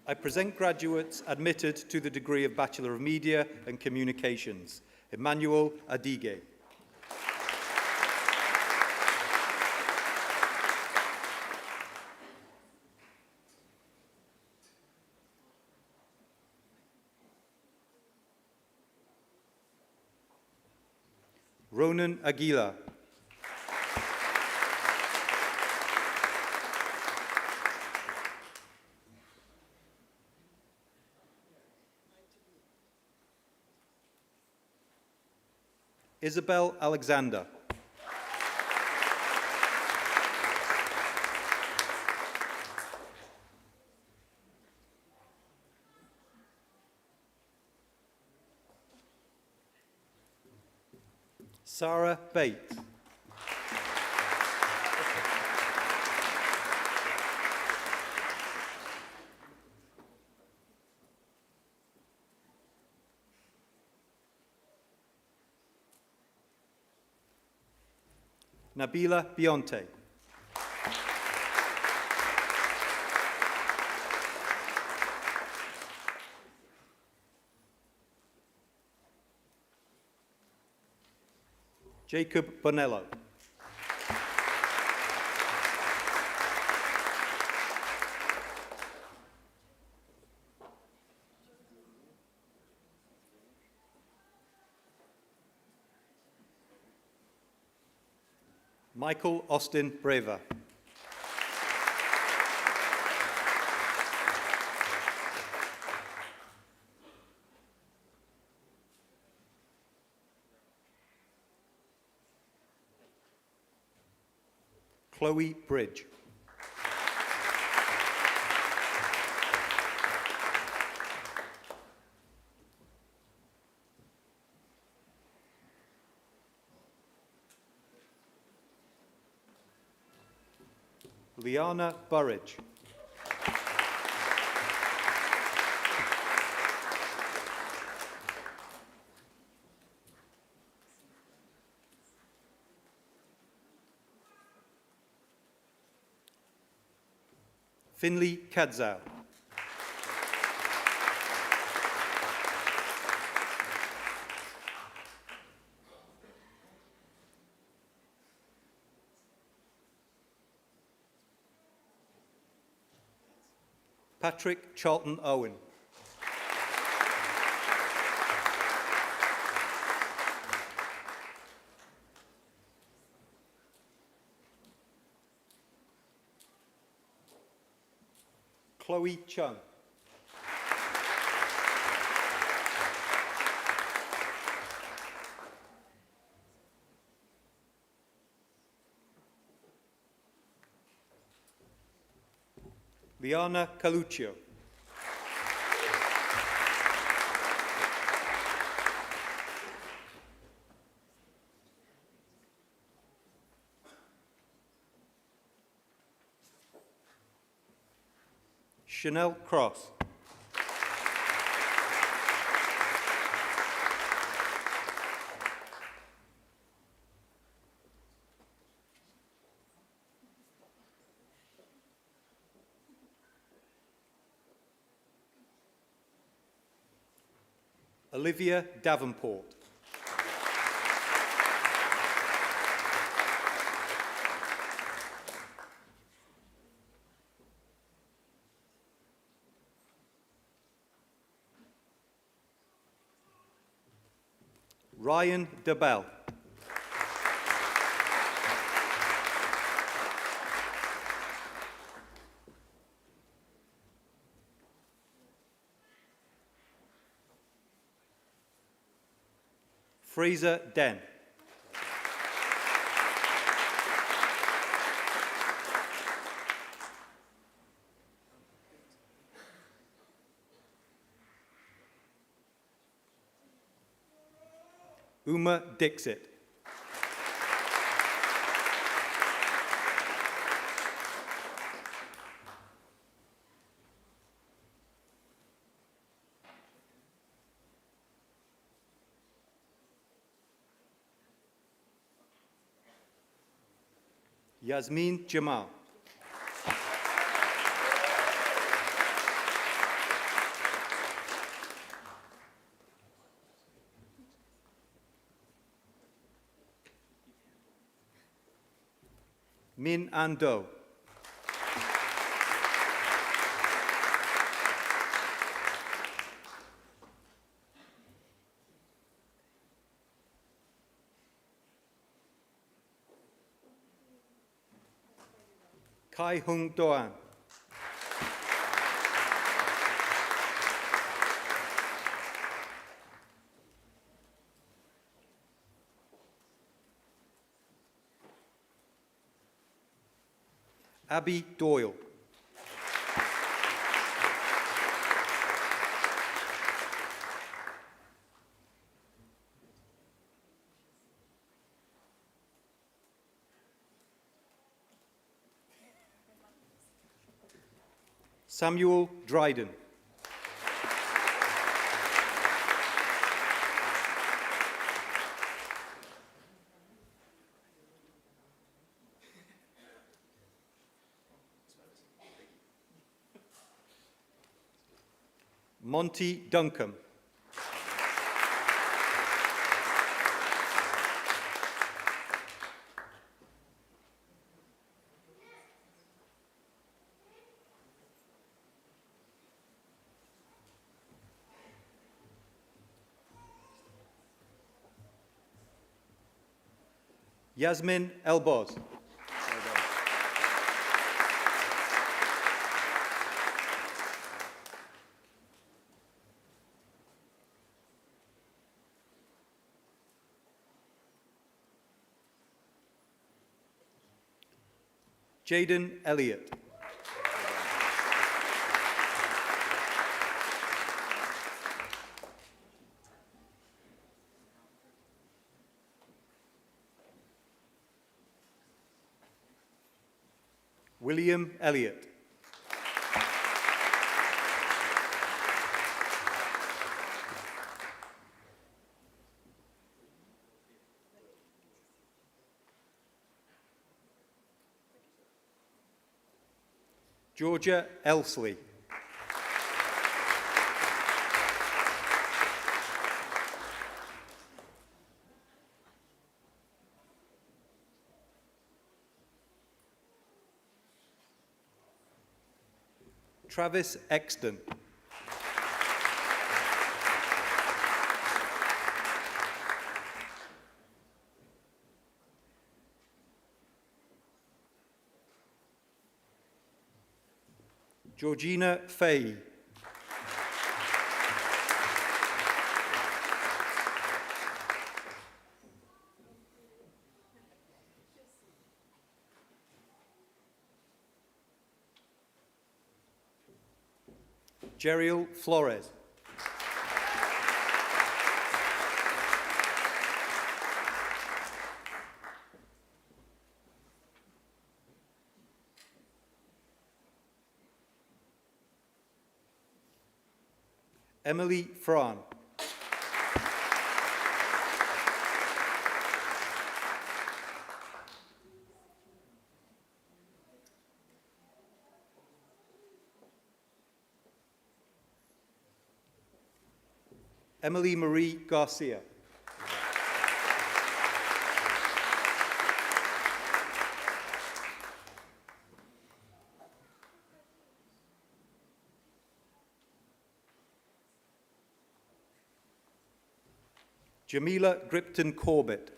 H: I present graduates admitted to the degree of Bachelor of Media and Communications. Emmanuel Adige. Ronan Aguilar. Isabel Alexander. Sarah Bates. Nabila Bionte. Jacob Bonello. Michael Austin Breva. Chloe Bridge. Liana Burridge. Finley Kadzow. Patrick Charlton Owen. Chloe Chung. Liana Caluccio. Chanel Cross. Olivia Davenport. Ryan DeBell. Fraser Den. Uma Dixit. Yasmin Jamal. Min Ando. Kai Hung Doan. Abby Doyle. Samuel Dryden. Monty Duncombe. Yasmin Elboz. Jaden Elliott. William Elliott. Georgia Elsley. Travis Exton. Georgina Fay. Jeriel Flores. Emily Fran. Emily Marie Garcia. Jamila Gripton Corbett.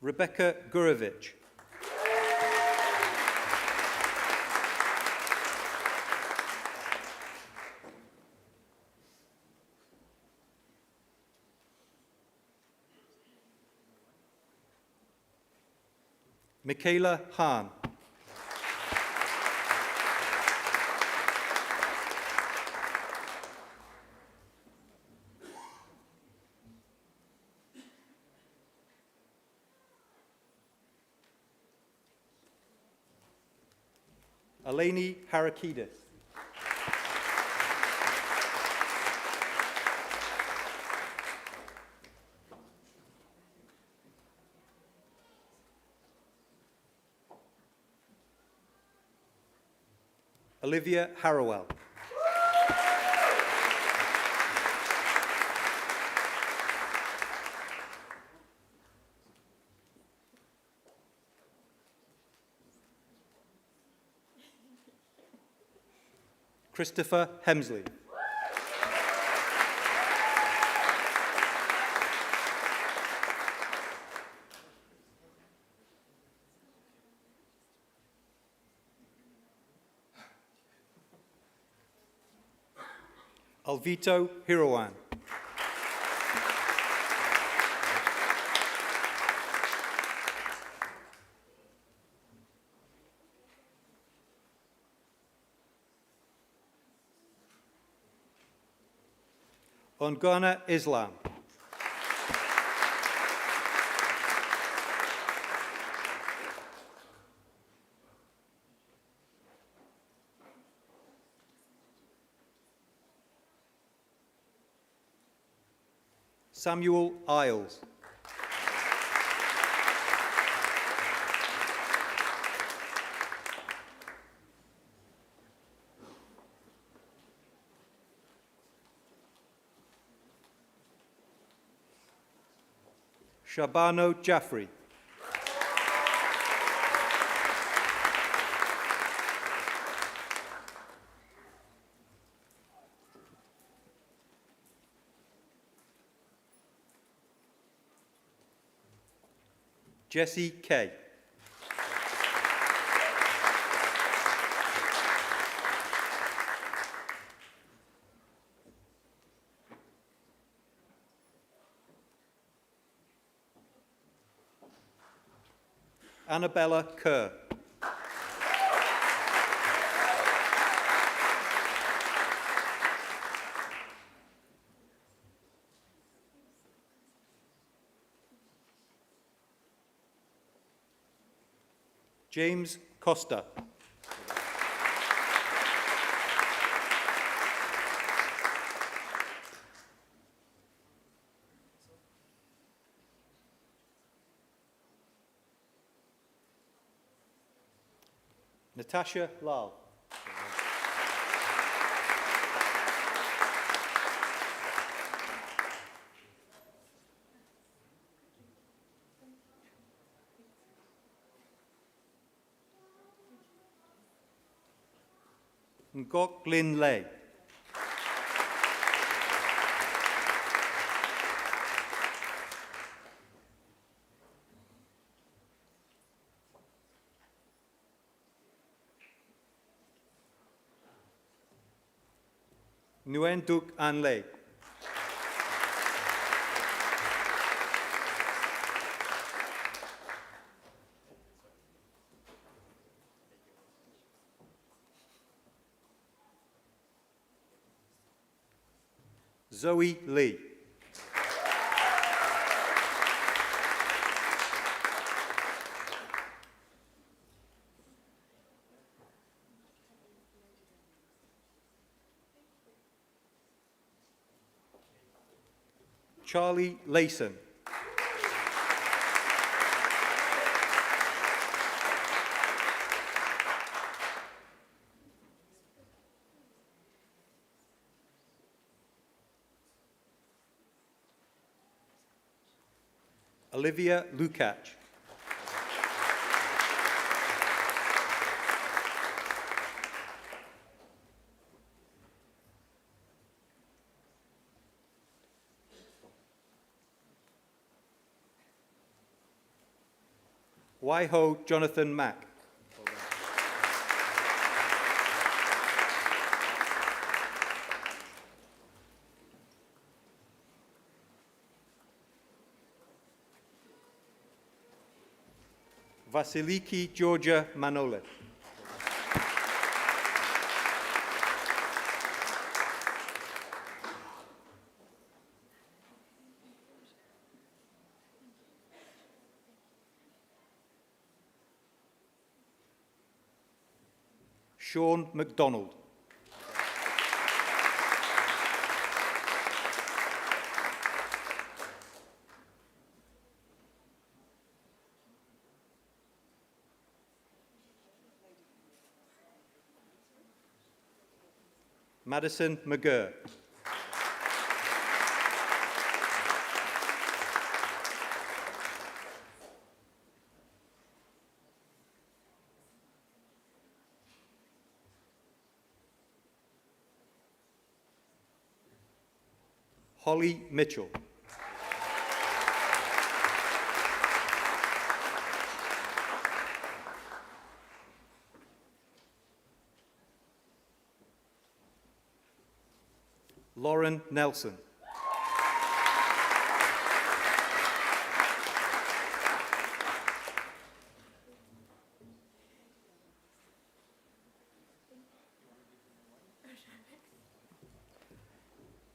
H: Rebecca Gurovich. Michaela Hahn. Eleni Harakidis. Olivia Harrowell. Christopher Hemsley. Alvito Hiroan. Ungana Islam. Samuel Isles. Shabano Jaffrey. Jesse Kay. Annabella Kerr. James Costa. Natasha Lal. Ngok Lin Lei. Nguyen Duc An Lei. Zoe Lee. Charlie Layson. Olivia Lukács. Waiho Jonathan Mack. Vasiliki Georgia Manolet. Sean MacDonald. Madison McGurr. Holly Mitchell. Lauren Nelson.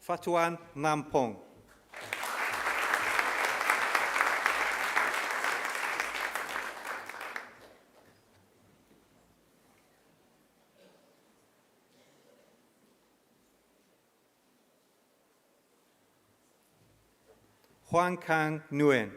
H: Fatuan Nampong. Huang Kang Nguyen.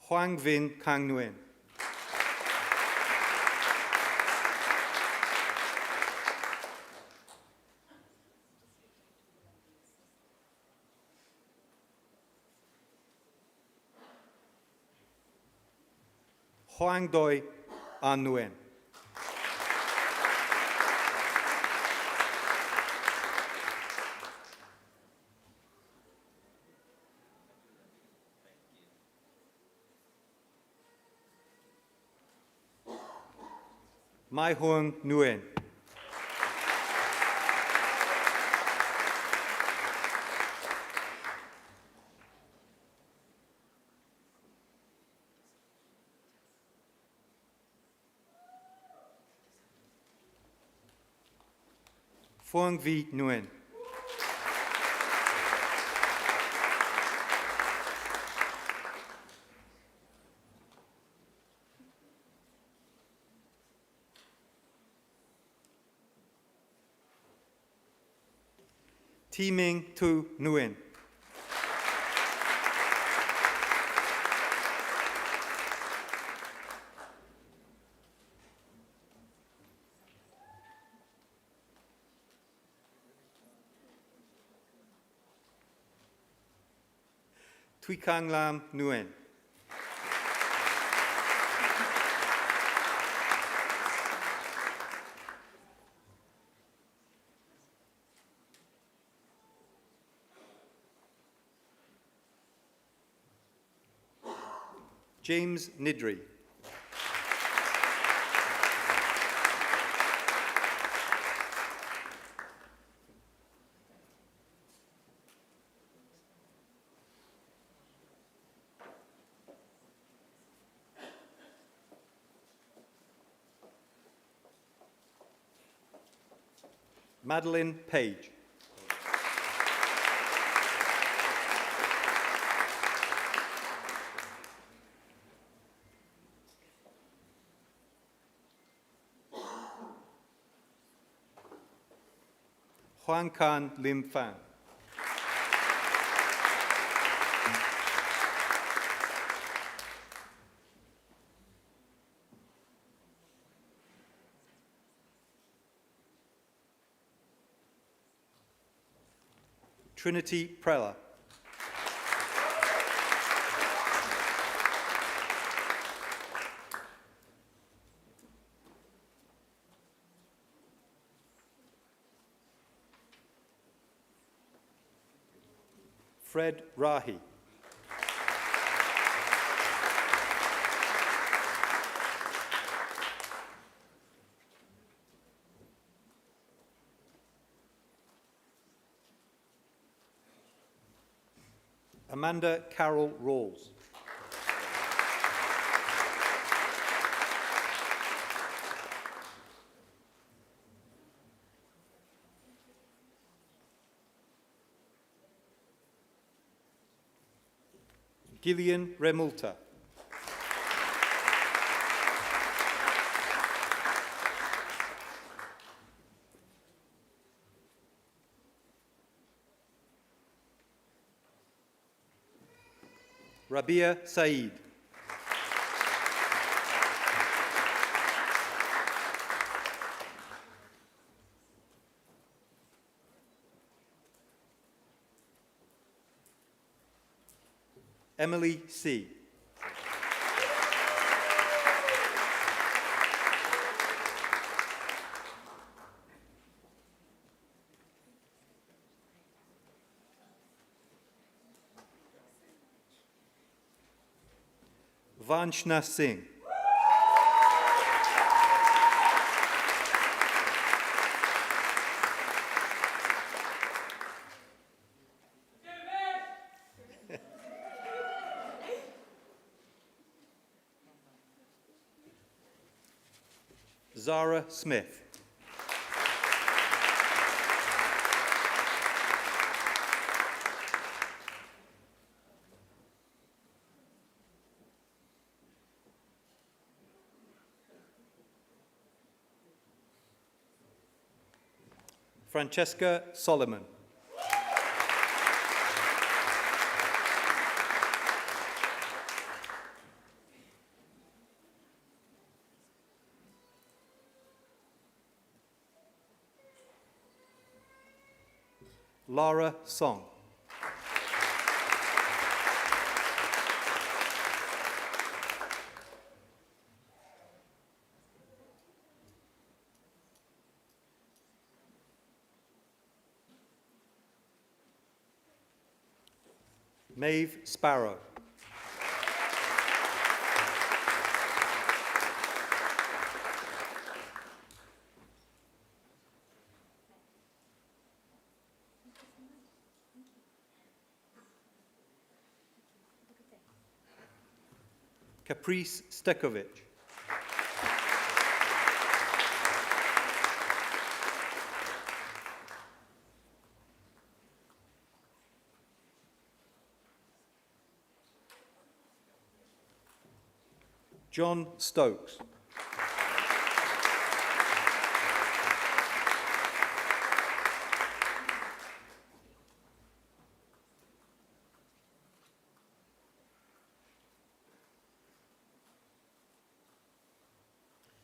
H: Huang Vin Kang Nguyen. Hoang Doi An Nguyen. Mai Huang Nguyen. Phuong Vi Nguyen. Thi Minh Thu Nguyen. Thuy Cang Lam Nguyen. James Nidri. Madeline Page. Huang Can Lim Pham. Trinity Prella. Fred Rahi. Amanda Carol Rawls. Gillian Remulta. Rabia Saeed. Emily C. Vanshna Singh. Zara Smith. Francesca Solomon. Lara Song. Maeve Sparrow. Caprice Stekovic. John Stokes.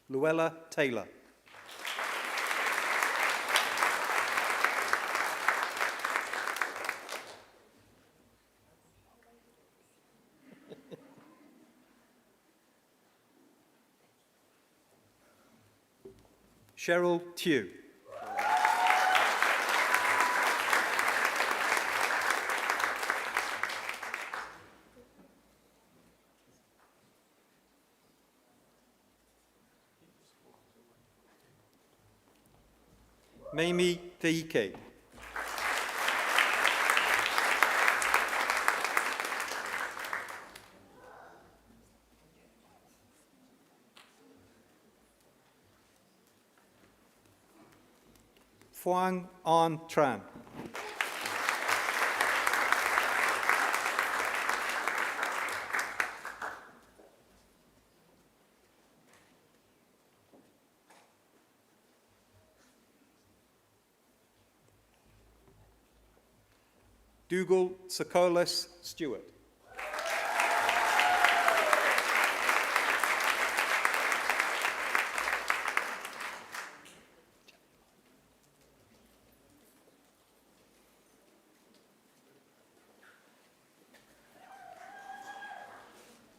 H: Luella Taylor. Cheryl Tew. Mamie Teike. Phuong An Tran. Dougal Sokolis Stewart.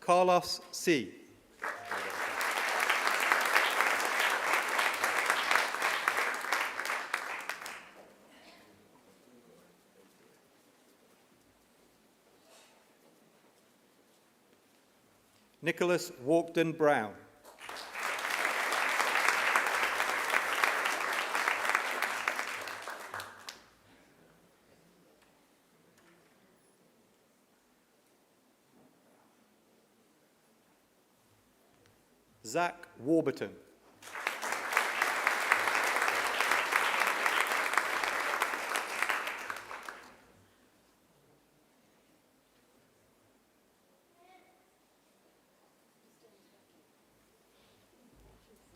H: Carlos C. Nicholas Walkden Brown. Zach Warburton.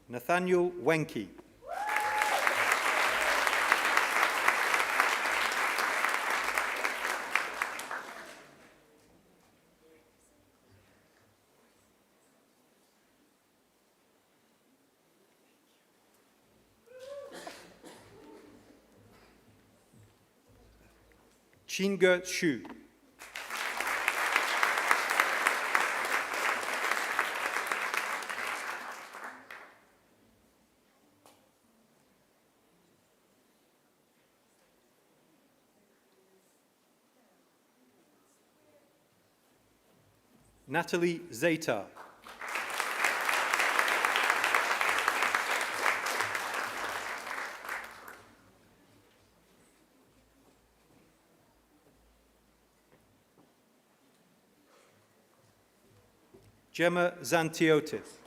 H: Nathaniel Wenke. Chinge Shu. Natalie Zeta. Gemma Zantiotis.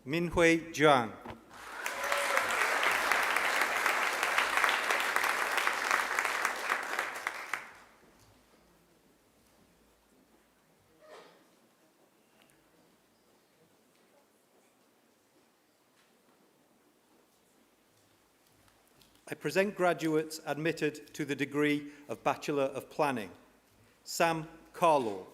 H: Minhui Jiang. I present graduates admitted to the degree of Bachelor of Planning. Sam Carlaw.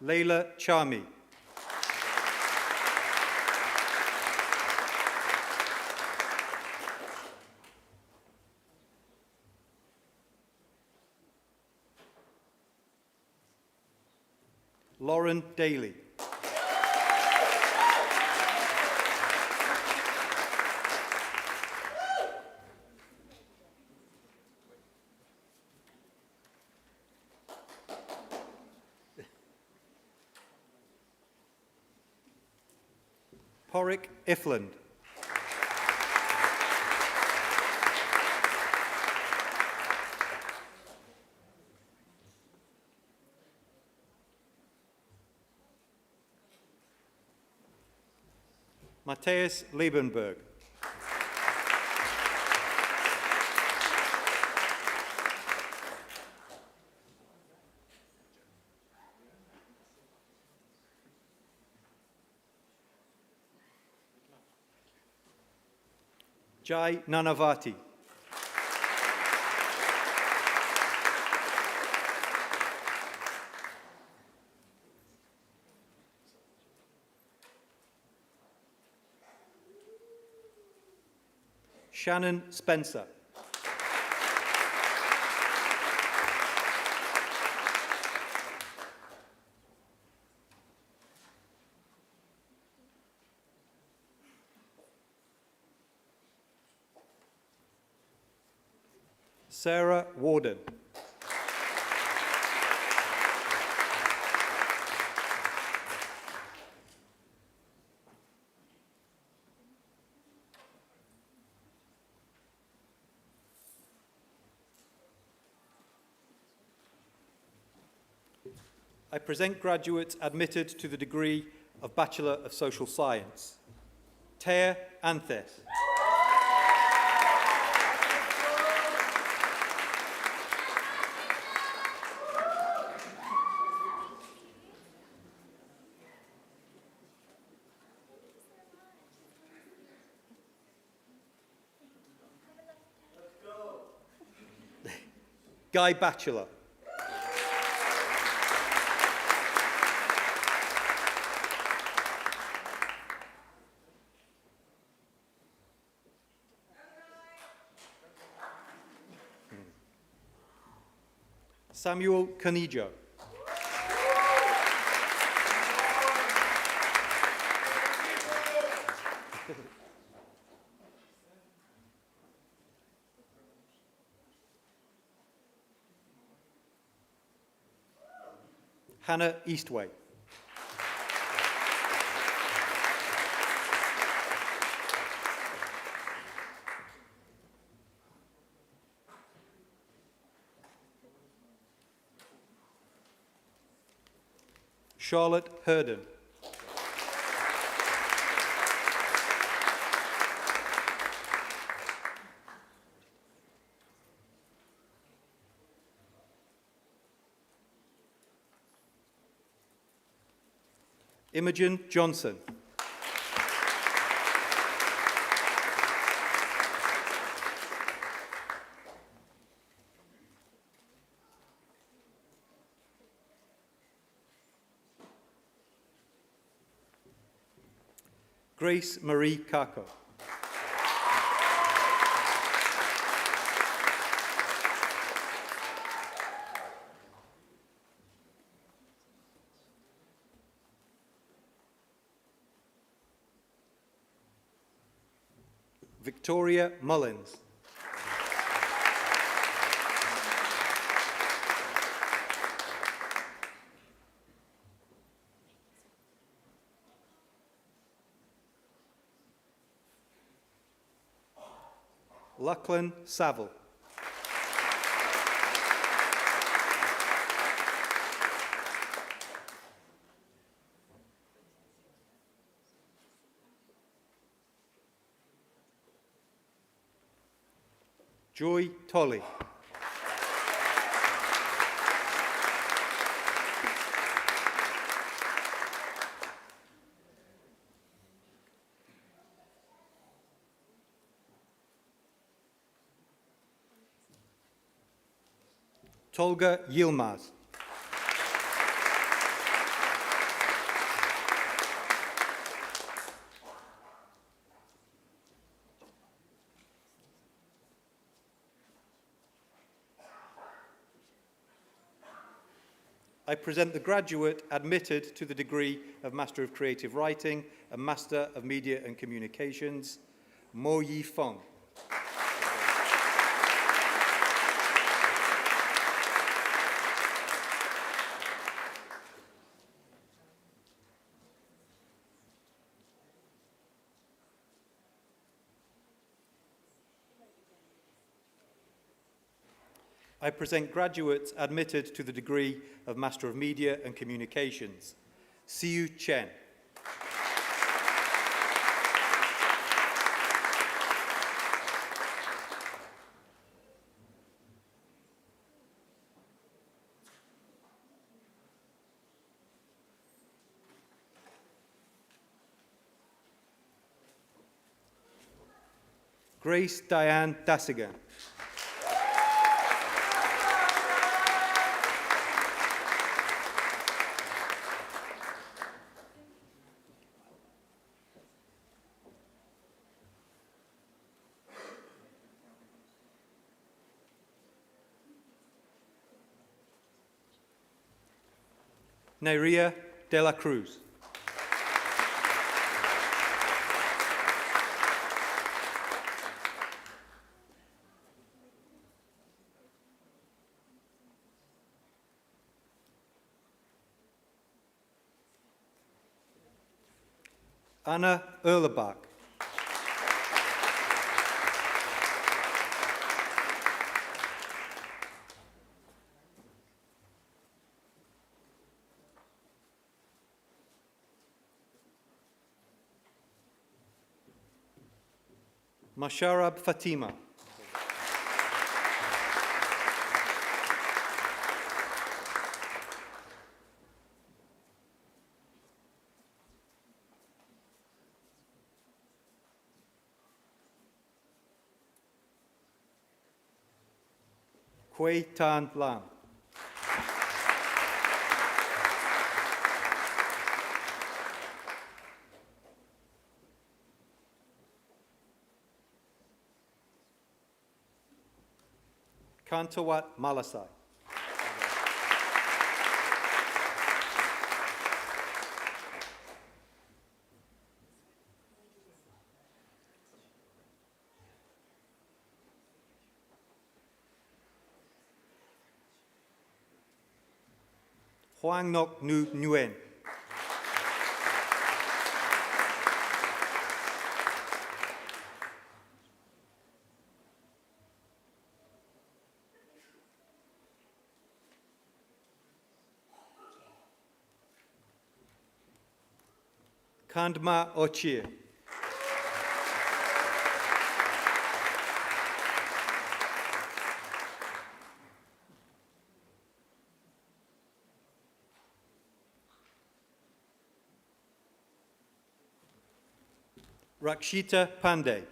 H: Leila Chami. Lauren Daly. Porrick Ifland. Matthias Liebenberg. Jai Nanavati. Shannon Spencer. Sarah Warden. I present graduates admitted to the degree of Bachelor of Social Science. Ter Anthes. Guy Batchelor. Samuel Canijo. Hannah Eastway. Charlotte Herden. Imogen Johnson. Grace Marie Kako. Victoria Mullins. Lachlan Saville. Joy Tolley. Tolga Yilmaz. I present the graduate admitted to the degree of Master of Creative Writing and Master of Media and Communications, Mo Yi Feng. I present graduates admitted to the degree of Master of Media and Communications, Siu Chen. Grace Diane Dassigan. Nairia de la Cruz. Anna Erlebach. Masharab Fatima. Hui Tan Lam. Kantawat Malasai. Hoang Ngoc Nu Nguyen. Kandma Ochir. Rakshita Pandey.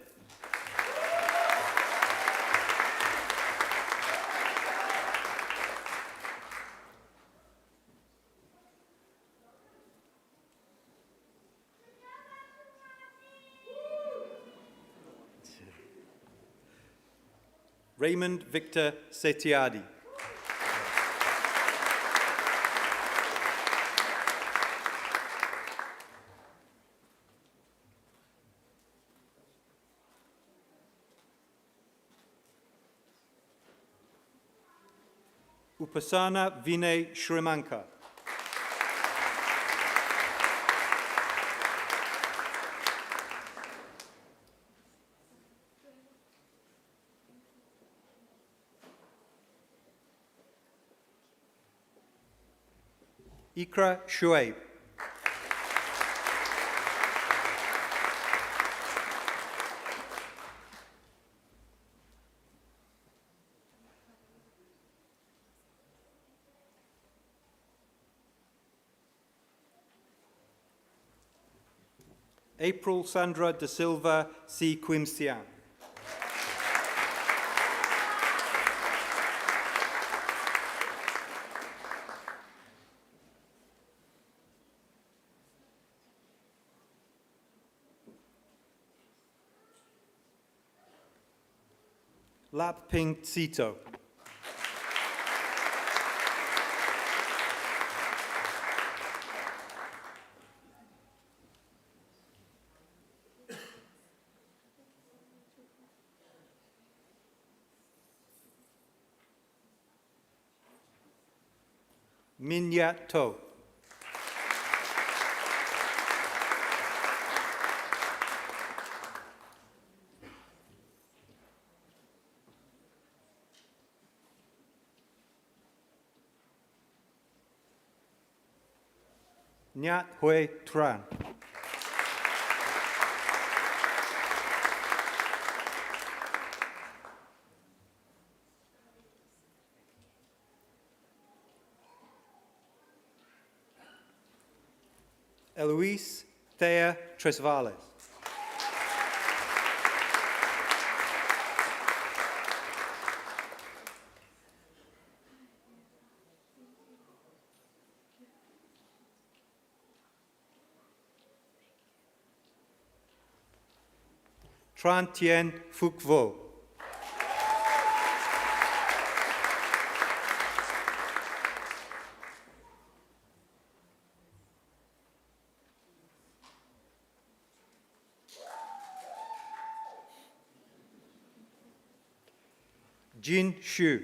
H: Raymond Victor Setiadi. Upasana Vinay Shrimanka. Ikra Shuaib. April Sandra da Silva C. Quimsian. Lap Ping Tsito. Minyat To. Nyat Hui Tran. Eloise Thea Tresvales. Tran Tien Phuc Vo. Jin Xu.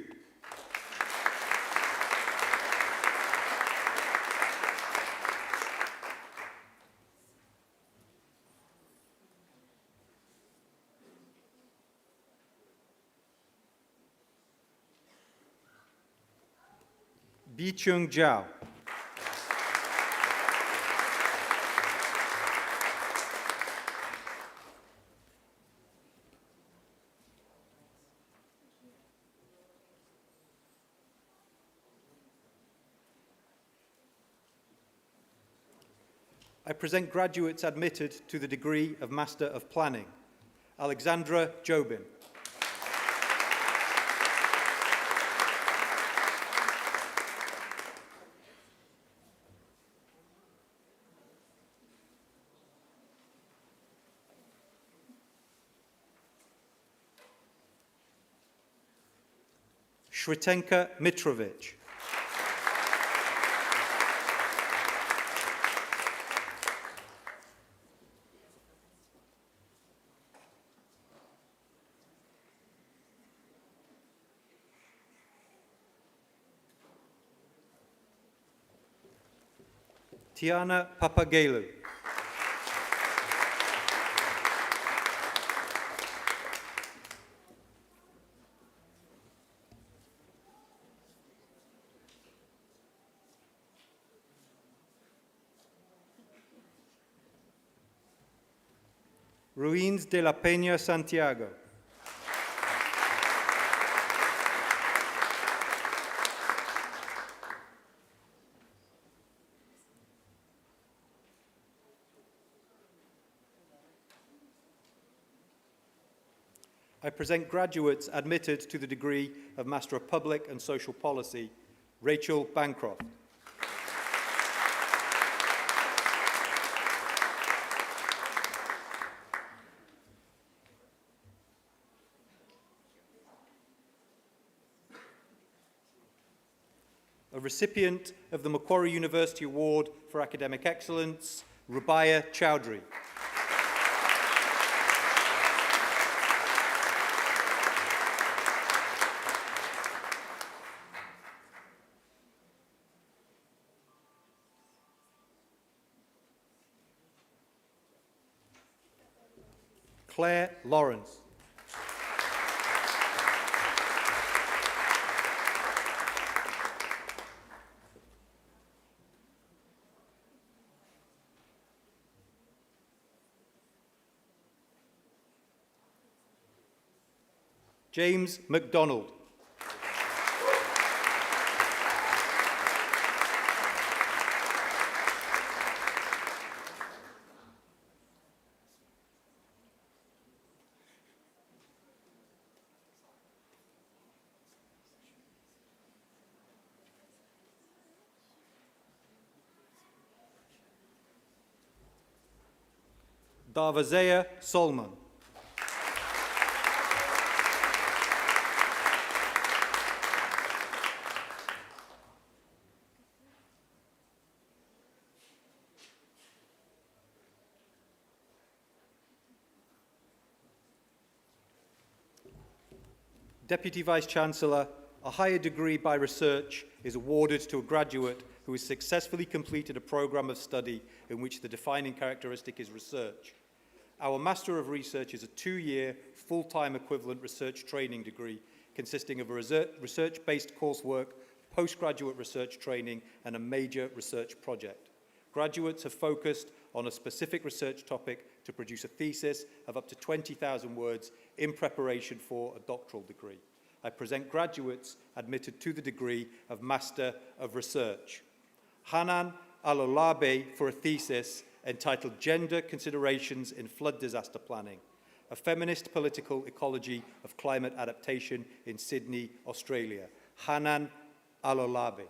H: Bi Chung Jiao. I present graduates admitted to the degree of Master of Planning. Alexandra Jobin. Shwetenka Mitrovic. Tiana Papagelou. Ruins de la Peña Santiago. I present graduates admitted to the degree of Master of Public and Social Policy, Rachel Bancroft. A recipient of the Macquarie University Award for Academic Excellence, Rubaya Chowdhury. Claire Lawrence. James MacDonald. Darvazea Solman. Deputy Vice-Chancellor, a higher degree by research is awarded to a graduate who has successfully completed a programme of study in which the defining characteristic is research. Our Master of Research is a 2-year, full-time equivalent research training degree consisting of a research-based coursework, postgraduate research training, and a major research project. Graduates have focused on a specific research topic to produce a thesis of up to 20,000 words in preparation for a doctoral degree. I present graduates admitted to the degree of Master of Research. Hanan Alolabe for a thesis entitled Gender Considerations in Flood Disaster Planning, a feminist political ecology of climate adaptation in Sydney, Australia. Hanan Alolabe.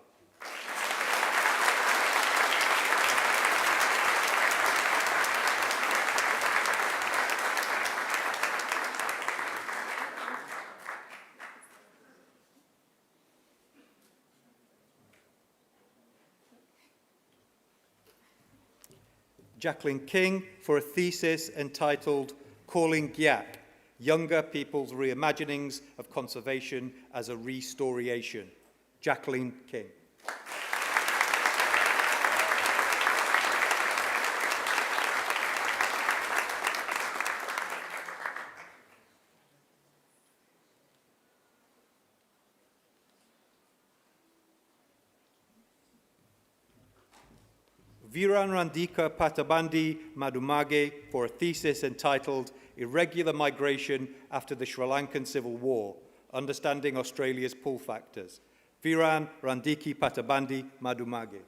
H: Jacqueline King for a thesis entitled Calling Gyak, Younger People's Reimaginings of Conservation as a Restoration. Jacqueline King. Viranrandika Patabandi Madumage for a thesis entitled Irregular Migration After the Sri Lankan Civil War, Understanding Australia's Pull Factors. Viran Randiki Patabandi Madumage.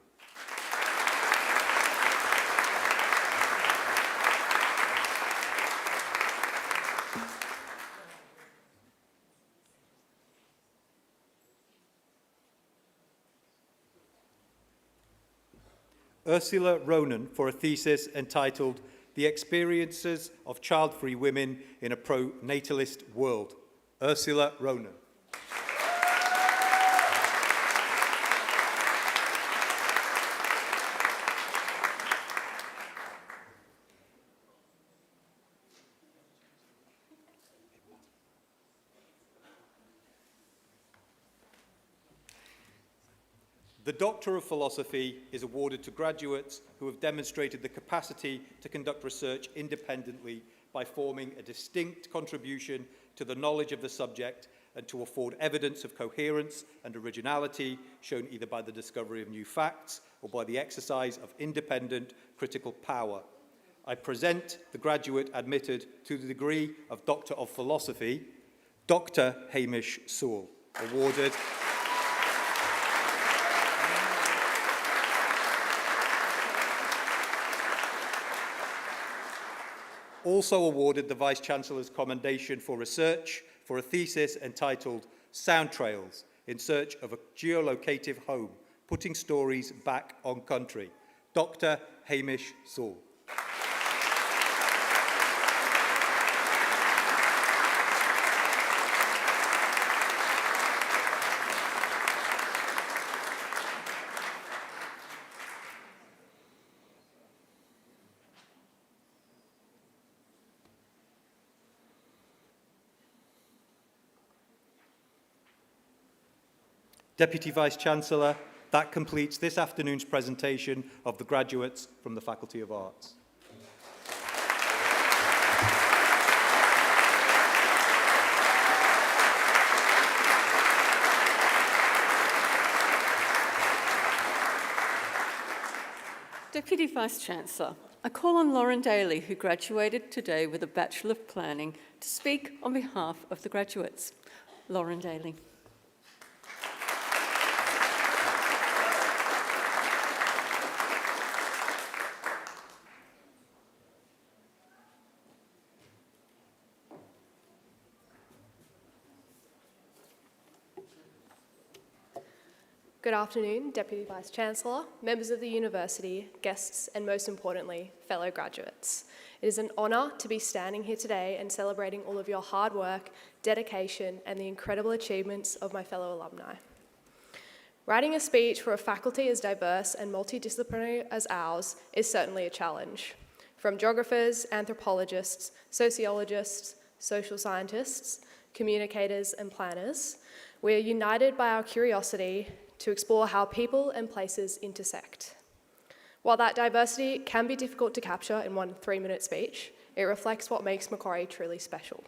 H: Ursula Ronan for a thesis entitled The Experiences of Child-Free Women in a Pro-Natalist World. Ursula Ronan. The Doctor of Philosophy is awarded to graduates who have demonstrated the capacity to conduct research independently by forming a distinct contribution to the knowledge of the subject and to afford evidence of coherence and originality shown either by the discovery of new facts or by the exercise of independent critical power. I present the graduate admitted to the degree of Doctor of Philosophy, Dr. Hamish Sewell, awarded also awarded the Vice-Chancellor's Commendation for Research for a thesis entitled Sound Trails in Search of a Geolocative Home, Putting Stories Back on Country, Dr. Hamish Sewell. Deputy Vice-Chancellor, that completes this afternoon's presentation of the graduates from the Faculty of Arts.
D: Deputy Vice-Chancellor, I call on Lauren Daly, who graduated today with a Bachelor of Planning, to speak on behalf of the graduates. Lauren Daly.
I: Good afternoon, Deputy Vice-Chancellor, members of the university, guests, and most importantly, fellow graduates. It is an honour to be standing here today and celebrating all of your hard work, dedication, and the incredible achievements of my fellow alumni. Writing a speech for a faculty as diverse and multidisciplinary as ours is certainly a challenge. From geographers, anthropologists, sociologists, social scientists, communicators, and planners, we are united by our curiosity to explore how people and places intersect. While that diversity can be difficult to capture in one 3-minute speech, it reflects what makes Macquarie truly special.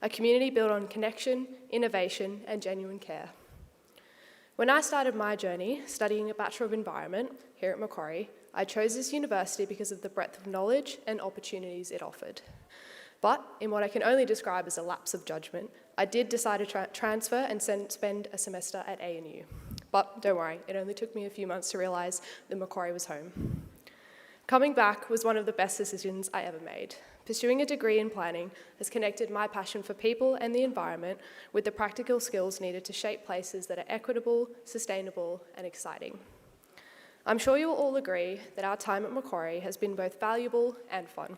I: A community built on connection, innovation, and genuine care. When I started my journey studying a Bachelor of Environment here at Macquarie, I chose this university because of the breadth of knowledge and opportunities it offered. But in what I can only describe as a lapse of judgment, I did decide to transfer and spend a semester at ANU. But don't worry, it only took me a few months to realise that Macquarie was home. Coming back was one of the best decisions I ever made. Pursuing a degree in planning has connected my passion for people and the environment with the practical skills needed to shape places that are equitable, sustainable, and exciting. I'm sure you will all agree that our time at Macquarie has been both valuable and fun.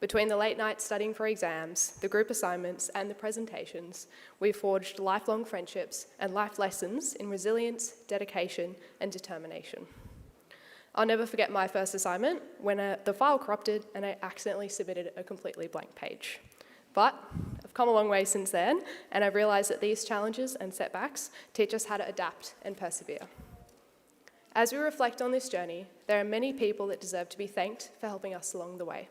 I: Between the late nights studying for exams, the group assignments, and the presentations, we've forged lifelong friendships and life lessons in resilience, dedication, and determination. I'll never forget my first assignment when the file corrupted and I accidentally submitted a completely blank page. But I've come a long way since then, and I've realised that these challenges and setbacks teach us how to adapt and persevere. As we reflect on this journey, there are many people that deserve to be thanked for helping us along the way.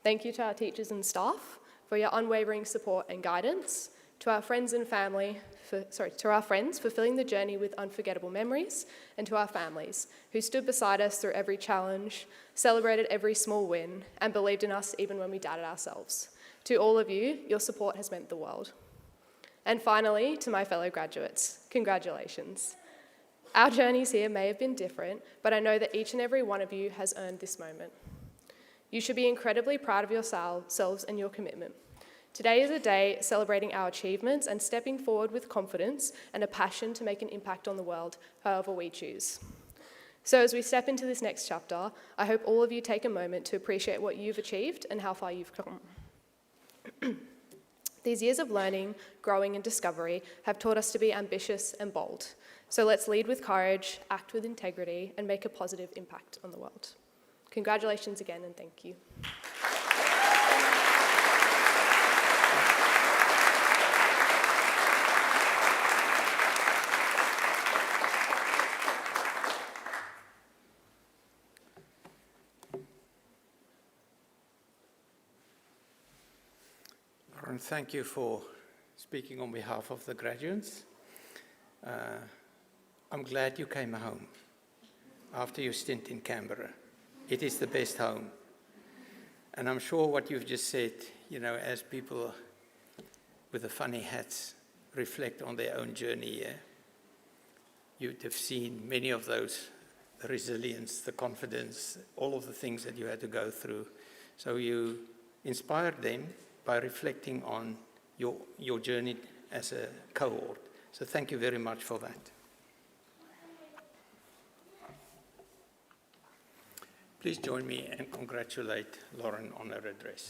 I: Thank you to our teachers and staff for your unwavering support and guidance, to our friends and family, to our friends for filling the journey with unforgettable memories, and to our families who stood beside us through every challenge, celebrated every small win, and believed in us even when we doubted ourselves. To all of you, your support has meant the world. And finally, to my fellow graduates, congratulations. Our journeys here may have been different, but I know that each and every one of you has earned this moment. You should be incredibly proud of yourselves and your commitment. Today is a day celebrating our achievements and stepping forward with confidence and a passion to make an impact on the world, however we choose. So as we step into this next chapter, I hope all of you take a moment to appreciate what you've achieved and how far you've come. These years of learning, growing and discovery have taught us to be ambitious and bold. So let's lead with courage, act with integrity, and make a positive impact on the world. Congratulations again, and thank you.
F: Lauren, thank you for speaking on behalf of the graduates. I'm glad you came home after your stint in Canberra. It is the best home. And I'm sure what you've just said, as people with the funny hats reflect on their own journey here, you'd have seen many of those, the resilience, the confidence, all of the things that you had to go through. So you inspired them by reflecting on your journey as a cohort. So thank you very much for that. Please join me and congratulate Lauren on her address.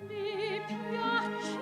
J: Mi piace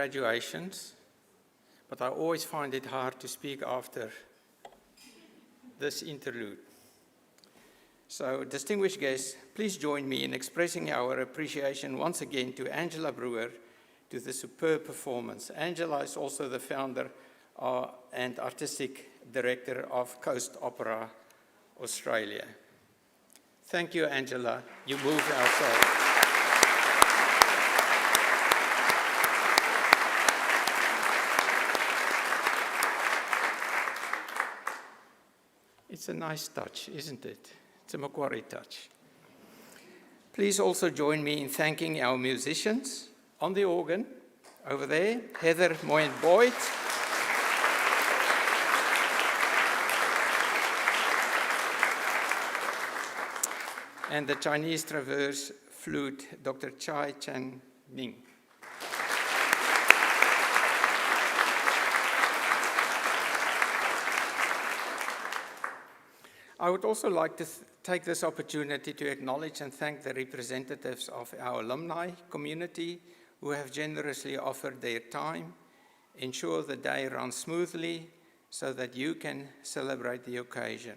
F: graduations, but I always find it hard to speak after this interlude. So, distinguished guests, please join me in expressing our appreciation once again to Angela Brewer to the superb performance. Angela is also the founder and artistic director of Coast Opera Australia. Thank you, Angela. You moved our soul. It's a nice touch, isn't it? It's a Macquarie touch. Please also join me in thanking our musicians on the organ, over there, Heather Moyen-Boyd, and the Chinese traverse flute, Dr. Chai Chan Ming. I would also like to take this opportunity to acknowledge and thank the representatives of our alumni community who have generously offered their time, ensure the day runs smoothly so that you can celebrate the occasion.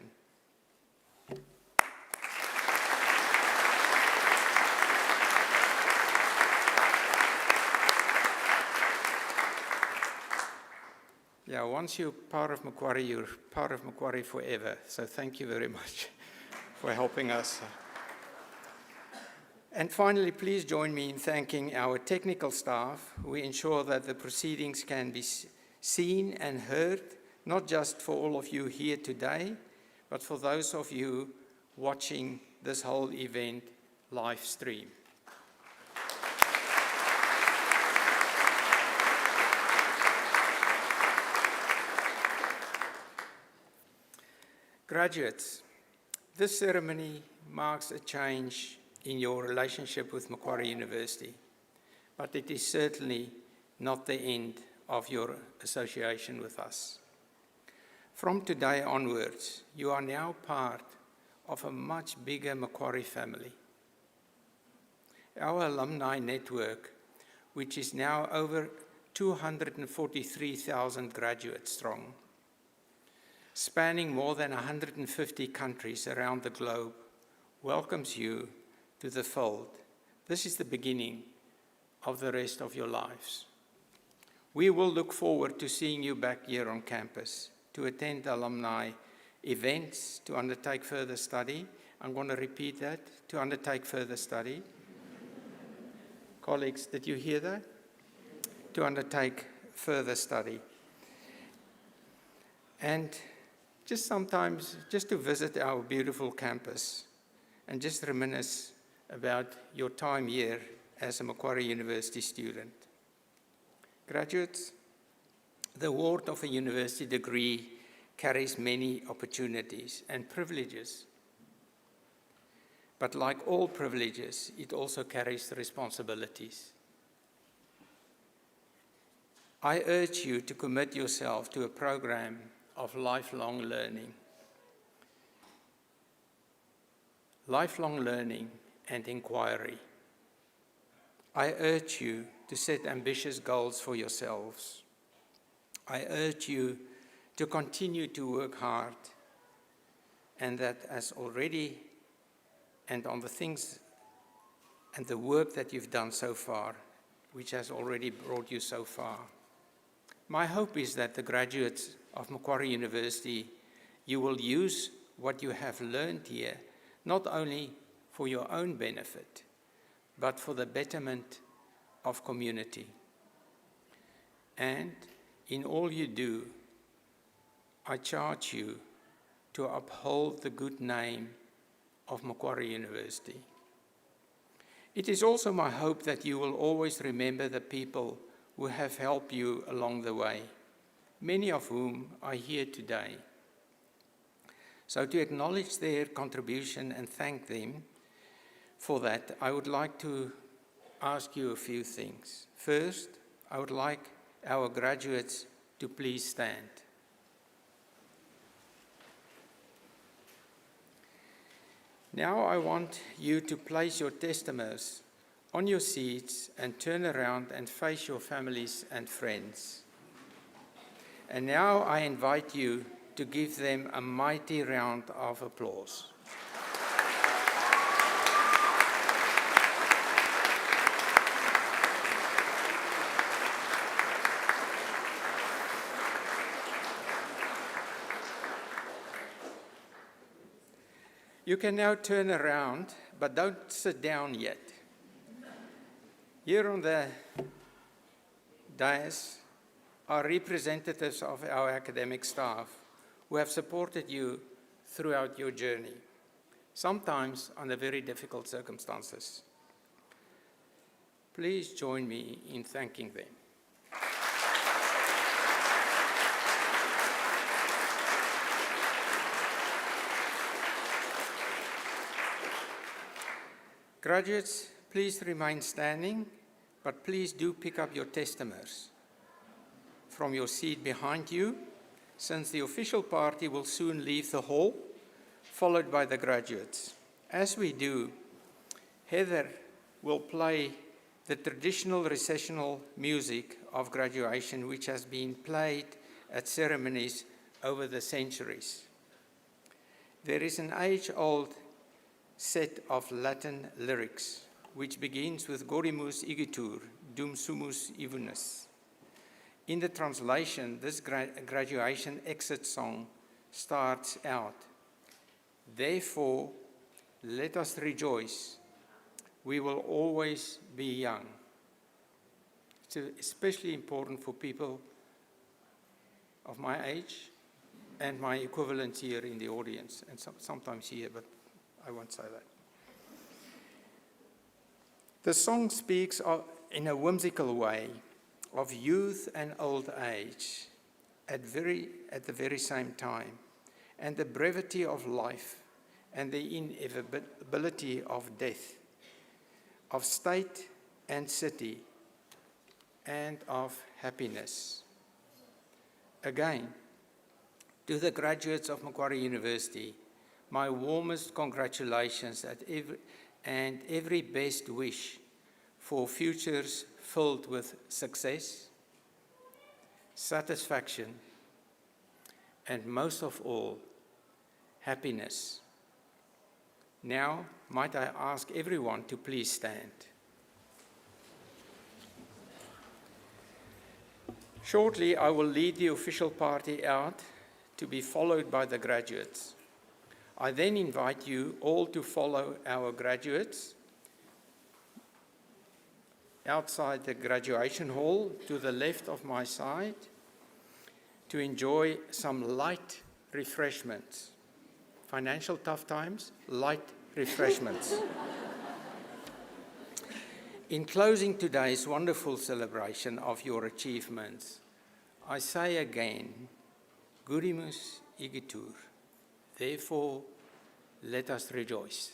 F: Yeah, once you're part of Macquarie, you're part of Macquarie forever. So thank you very much for helping us. And finally, please join me in thanking our technical staff who ensure that the proceedings can be seen and heard, not just for all of you here today, but for those of you watching this whole event live stream. Graduates, this ceremony marks a change in your relationship with Macquarie University, but it is certainly not the end of your association with us. From today onwards, you are now part of a much bigger Macquarie family. Our alumni network, which is now over 243,000 graduates strong, spanning more than 150 countries around the globe, welcomes you to the fold. This is the beginning of the rest of your lives. We will look forward to seeing you back here on campus, to attend alumni events, to undertake further study. I'm going to repeat that, to undertake further study. Colleagues, did you hear that? To undertake further study. And just sometimes, just to visit our beautiful campus and just reminisce about your time here as a Macquarie University student. Graduates, the award of a university degree carries many opportunities and privileges. But like all privileges, it also carries responsibilities. I urge you to commit yourself to a program of lifelong learning. Lifelong learning and inquiry. I urge you to set ambitious goals for yourselves. I urge you to continue to work hard, and that as already and on the things and the work that you've done so far, which has already brought you so far. My hope is that the graduates of Macquarie University, you will use what you have learned here, not only for your own benefit, but for the betterment of community. And in all you do, I charge you to uphold the good name of Macquarie University. It is also my hope that you will always remember the people who have helped you along the way, many of whom are here today. So to acknowledge their contribution and thank them for that, I would like to ask you a few things. First, I would like our graduates to please stand. Now I want you to place your testaments on your seats and turn around and face your families and friends. And now I invite you to give them a mighty round of applause. You can now turn around, but don't sit down yet. Here on the dais are representatives of our academic staff who have supported you throughout your journey, sometimes under very difficult circumstances. Please join me in thanking them. Graduates, please remain standing, but please do pick up your testaments from your seat behind you, since the official party will soon leave the hall, followed by the graduates. As we do, Heather will play the traditional recessional music of graduation, which has been played at ceremonies over the centuries. There is an age-old set of Latin lyrics, which begins with Godimus igitur, dum sumus ivunus. In the translation, this graduation exit song starts out, "Therefore, let us rejoice, we will always be young." It's especially important for people of my age and my equivalents here in the audience, and sometimes here, but I won't say that. The song speaks in a whimsical way of youth and old age at the very same time, and the brevity of life and the inevitability of death, of state and city, and of happiness. Again, to the graduates of Macquarie University, my warmest congratulations and every best wish for futures filled with success, satisfaction, and most of all, happiness. Now, might I ask everyone to please stand. Shortly, I will lead the official party out to be followed by the graduates. I then invite you all to follow our graduates outside the graduation hall to the left of my side to enjoy some light refreshments. Financial tough times, light refreshments. In closing today's wonderful celebration of your achievements, I say again, Godimus igitur. Therefore, let us rejoice.